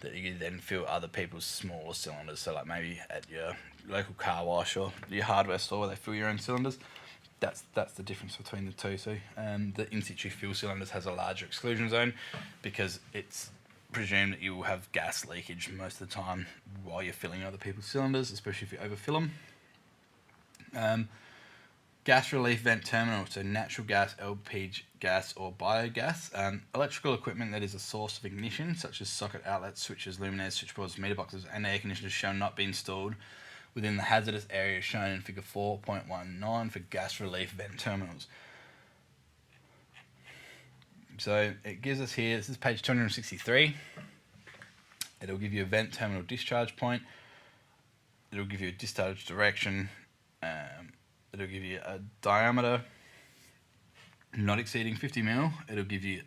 that you then fill other people's smaller cylinders. So like maybe at your local car wash or your hardware store where they fill your own cylinders. That's the difference between the two. So the in-situ fuel cylinders has a larger exclusion zone because it's presumed that you will have gas leakage most of the time while you're filling other people's cylinders, especially if you overfill them. Gas relief vent terminal, so natural gas, LPG gas or biogas. Electrical equipment that is a source of ignition, such as socket outlets, switches, luminaires, switchboards, meter boxes and air conditioners shall not be installed within the hazardous area shown in figure 4.19 for gas relief vent terminals. So it gives us here, this is page 263. It'll give you a vent terminal discharge point. It'll give you a discharge direction. It'll give you a diameter not exceeding 50 mil. It'll give you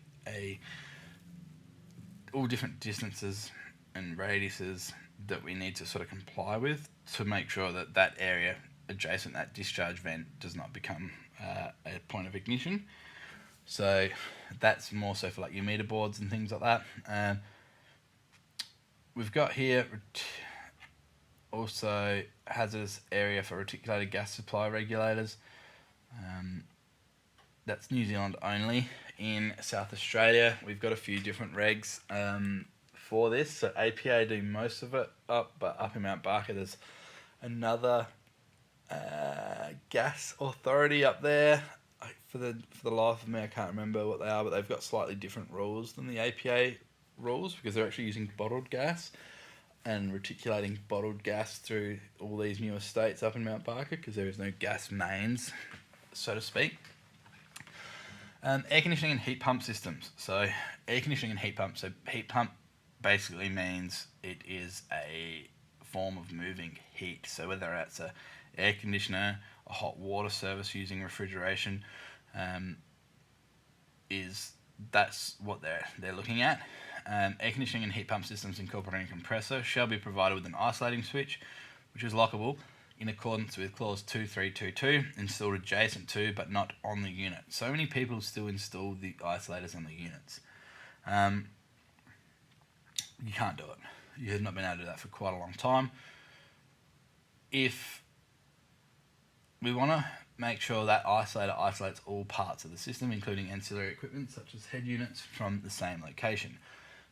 all different distances and radiuses that we need to sort of comply with to make sure that that area adjacent that discharge vent does not become a point of ignition. So that's more so for like your meter boards and things like that. We've got here also hazardous area for reticulated gas supply regulators. That's New Zealand only. In South Australia, we've got a few different regs for this. So APA do most of it but up in Mount Barker there's another gas authority up there. For the life of me, I can't remember what they are, but they've got slightly different rules than the APA rules because they're actually using bottled gas and reticulating bottled gas through all these new estates up in Mount Barker because there is no gas mains, so to speak. Air conditioning and heat pump systems. So air conditioning and heat pump. So heat pump basically means it is a form of moving heat. So whether that's a air conditioner, a hot water service using refrigeration, that's what they're looking at. Air conditioning and heat pump systems incorporating a compressor shall be provided with an isolating switch, which is lockable in accordance with clause 2322, installed adjacent to but not on the unit. So many people still install the isolators on the units. You can't do it. You have not been able to do that for quite a long time. If we want to make sure that isolator isolates all parts of the system, including ancillary equipment such as head units, from the same location.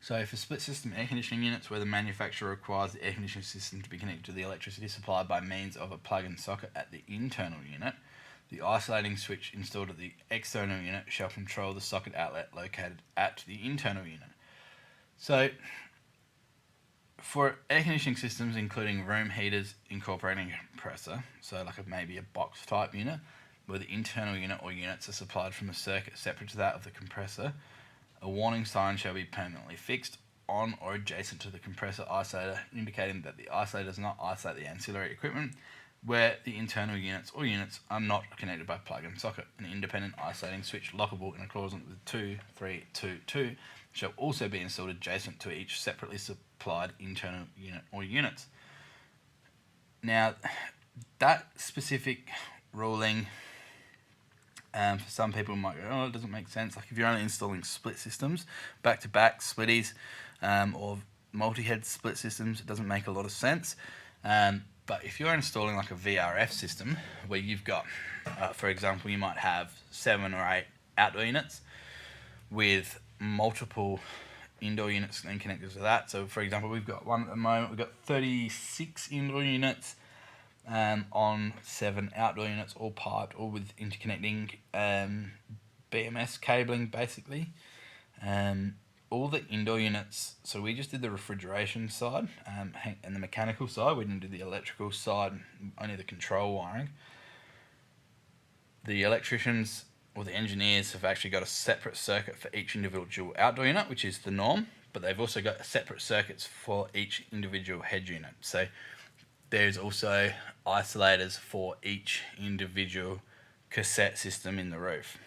So for split system air conditioning units where the manufacturer requires the air conditioning system to be connected to the electricity supply by means of a plug-in socket at the internal unit, the isolating switch installed at the external unit shall control the socket outlet located at the internal unit. So for air conditioning systems including room heaters incorporating a compressor, so like maybe a box type unit, where the internal unit or units are supplied from a circuit separate to that of the compressor, a warning sign shall be permanently fixed on or adjacent to the compressor isolator, indicating that the isolator does not isolate the ancillary equipment where the internal units or units are not connected by plug-in socket. An independent isolating switch lockable in accordance with 2322 shall also be installed adjacent to each separately supplied internal unit or units. Now, that specific ruling, for some people might go, oh, it doesn't make sense. Like if you're only installing split systems, back-to-back splitties, or multi-head split systems, it doesn't make a lot of sense. But if you're installing like a VRF system where you've got, for example, you might have 7 or 8 outdoor units with multiple indoor units and connectors to that. So for example, we've got one at the moment, we've got 36 indoor units on 7 outdoor units, all piped, all with interconnecting BMS cabling basically. All the indoor units, so we just did the refrigeration side and the mechanical side. We didn't do the electrical side, only the control wiring. The electricians or the engineers have actually got a separate circuit for each individual outdoor unit, which is the norm, but they've also got separate circuits for each individual head unit. So there's also isolators for each individual cassette system in the roof,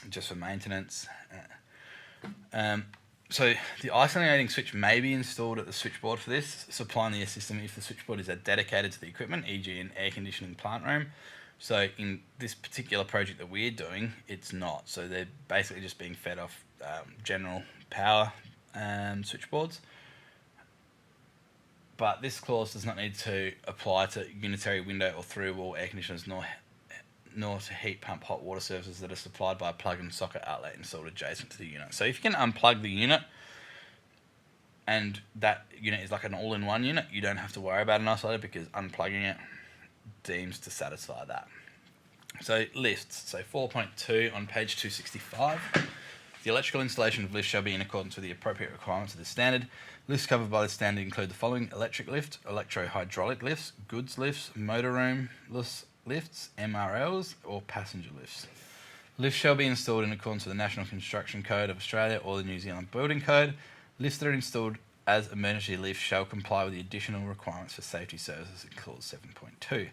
just for maintenance. So the isolating switch may be installed at the switchboard for this, supplying the system if the switchboard is dedicated to the equipment, e.g. an air conditioning plant room. So in this particular project that we're doing, it's not. So they're basically just being fed off general power switchboards. But this clause does not need to apply to unitary window or through-wall air conditioners, nor to heat pump hot water services that are supplied by a plug-in socket outlet installed adjacent to the unit. So if you can unplug the unit and that unit is like an all-in-one unit, you don't have to worry about an isolator because unplugging it deems to satisfy that. So lifts. So 4.2 on page 265. The electrical installation of lifts shall be in accordance with the appropriate requirements of this standard. Lifts covered by this standard include the following: electric lift, electro-hydraulic lifts, goods lifts, motor room lifts, MRLs, or passenger lifts. Lifts shall be installed in accordance with the National Construction Code of Australia or the New Zealand Building Code. Lifts that are installed as emergency lifts shall comply with the additional requirements for safety services in clause 7.2.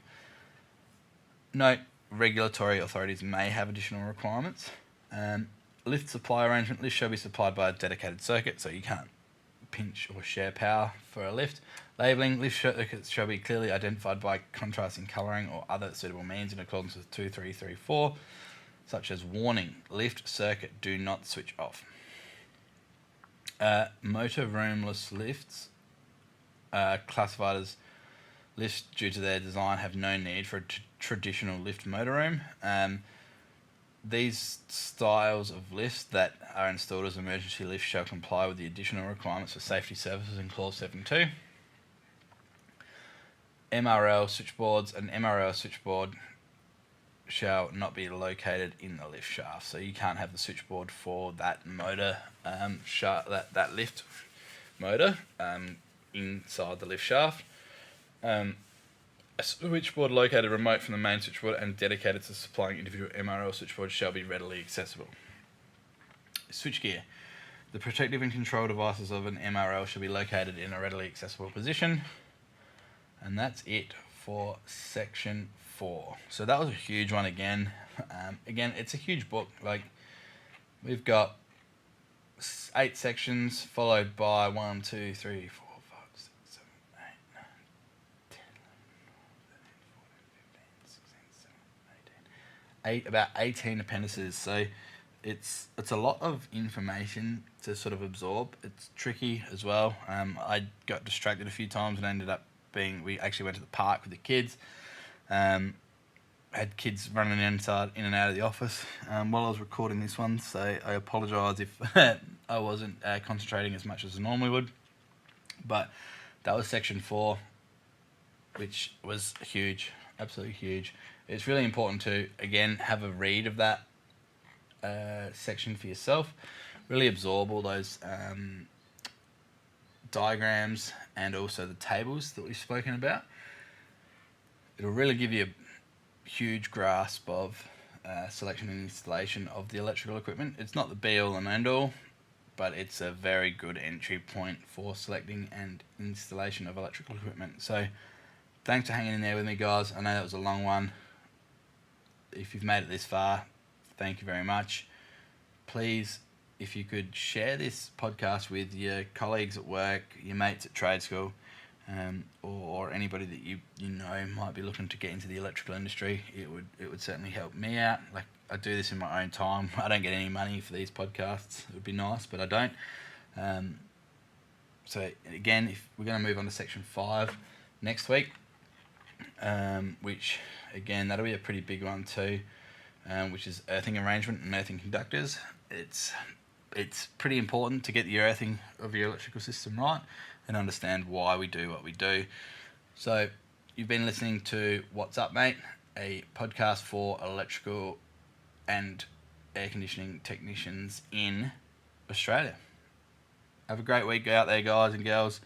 Note, regulatory authorities may have additional requirements. Lift supply arrangement. Lifts shall be supplied by a dedicated circuit, so you can't pinch or share power for a lift. Labelling. Lift circuits shall be clearly identified by contrasting colouring or other suitable means in accordance with 2334, such as warning: lift circuit, do not switch off. Motor roomless lifts classified as lifts due to their design have no need for a traditional lift motor room. These styles of lifts that are installed as emergency lifts shall comply with the additional requirements for safety services in clause 7.2. MRL switchboards. An MRL switchboard shall not be located in the lift shaft. So you can't have the switchboard for that motor shaft, that lift motor inside the lift shaft. A switchboard located remote from the main switchboard and dedicated to supplying individual MRL switchboards shall be readily accessible. Switchgear. The protective and control devices of an MRL shall be located in a readily accessible position. And that's it for section 4. So that was a huge one again. Again, it's a huge book. Like, we've got 8 sections followed by 1, 2, 3, 4, 5, 6, 7, 8, 9, 10, 11, 14, 15, 16, 17, 18. About 18 appendices. So it's a lot of information to sort of absorb. It's tricky as well. I got distracted a few times and ended up we actually went to the park with the kids. Had kids running in and out of the office while I was recording this one, so I apologise if I wasn't concentrating as much as I normally would. But that was section 4, which was huge, absolutely huge. It's really important to, again, have a read of that section for yourself. Really absorb all those diagrams and also the tables that we've spoken about. It'll really give you a huge grasp of selection and installation of the electrical equipment. It's not the be-all and end-all, but it's a very good entry point for selecting and installation of electrical equipment. So thanks for hanging in there with me, guys. I know that was a long one. If you've made it this far, thank you very much. Please, if you could share this podcast with your colleagues at work, your mates at trade school, or anybody that you know might be looking to get into the electrical industry, it would certainly help me out. Like, I do this in my own time. I don't get any money for these podcasts. It would be nice, but I don't. So again, if we're going to move on to section 5 next week, which again, that'll be a pretty big one too, which is earthing arrangement and earthing conductors. It's pretty important to get the earthing of your electrical system right and understand why we do what we do. So you've been listening to What's Up, Mate, a podcast for electrical and air conditioning technicians in Australia. Have a great week out there, guys and girls.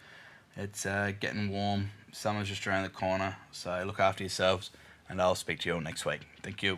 It's getting warm. Summer's just around the corner, so look after yourselves, and I'll speak to you all next week. Thank you.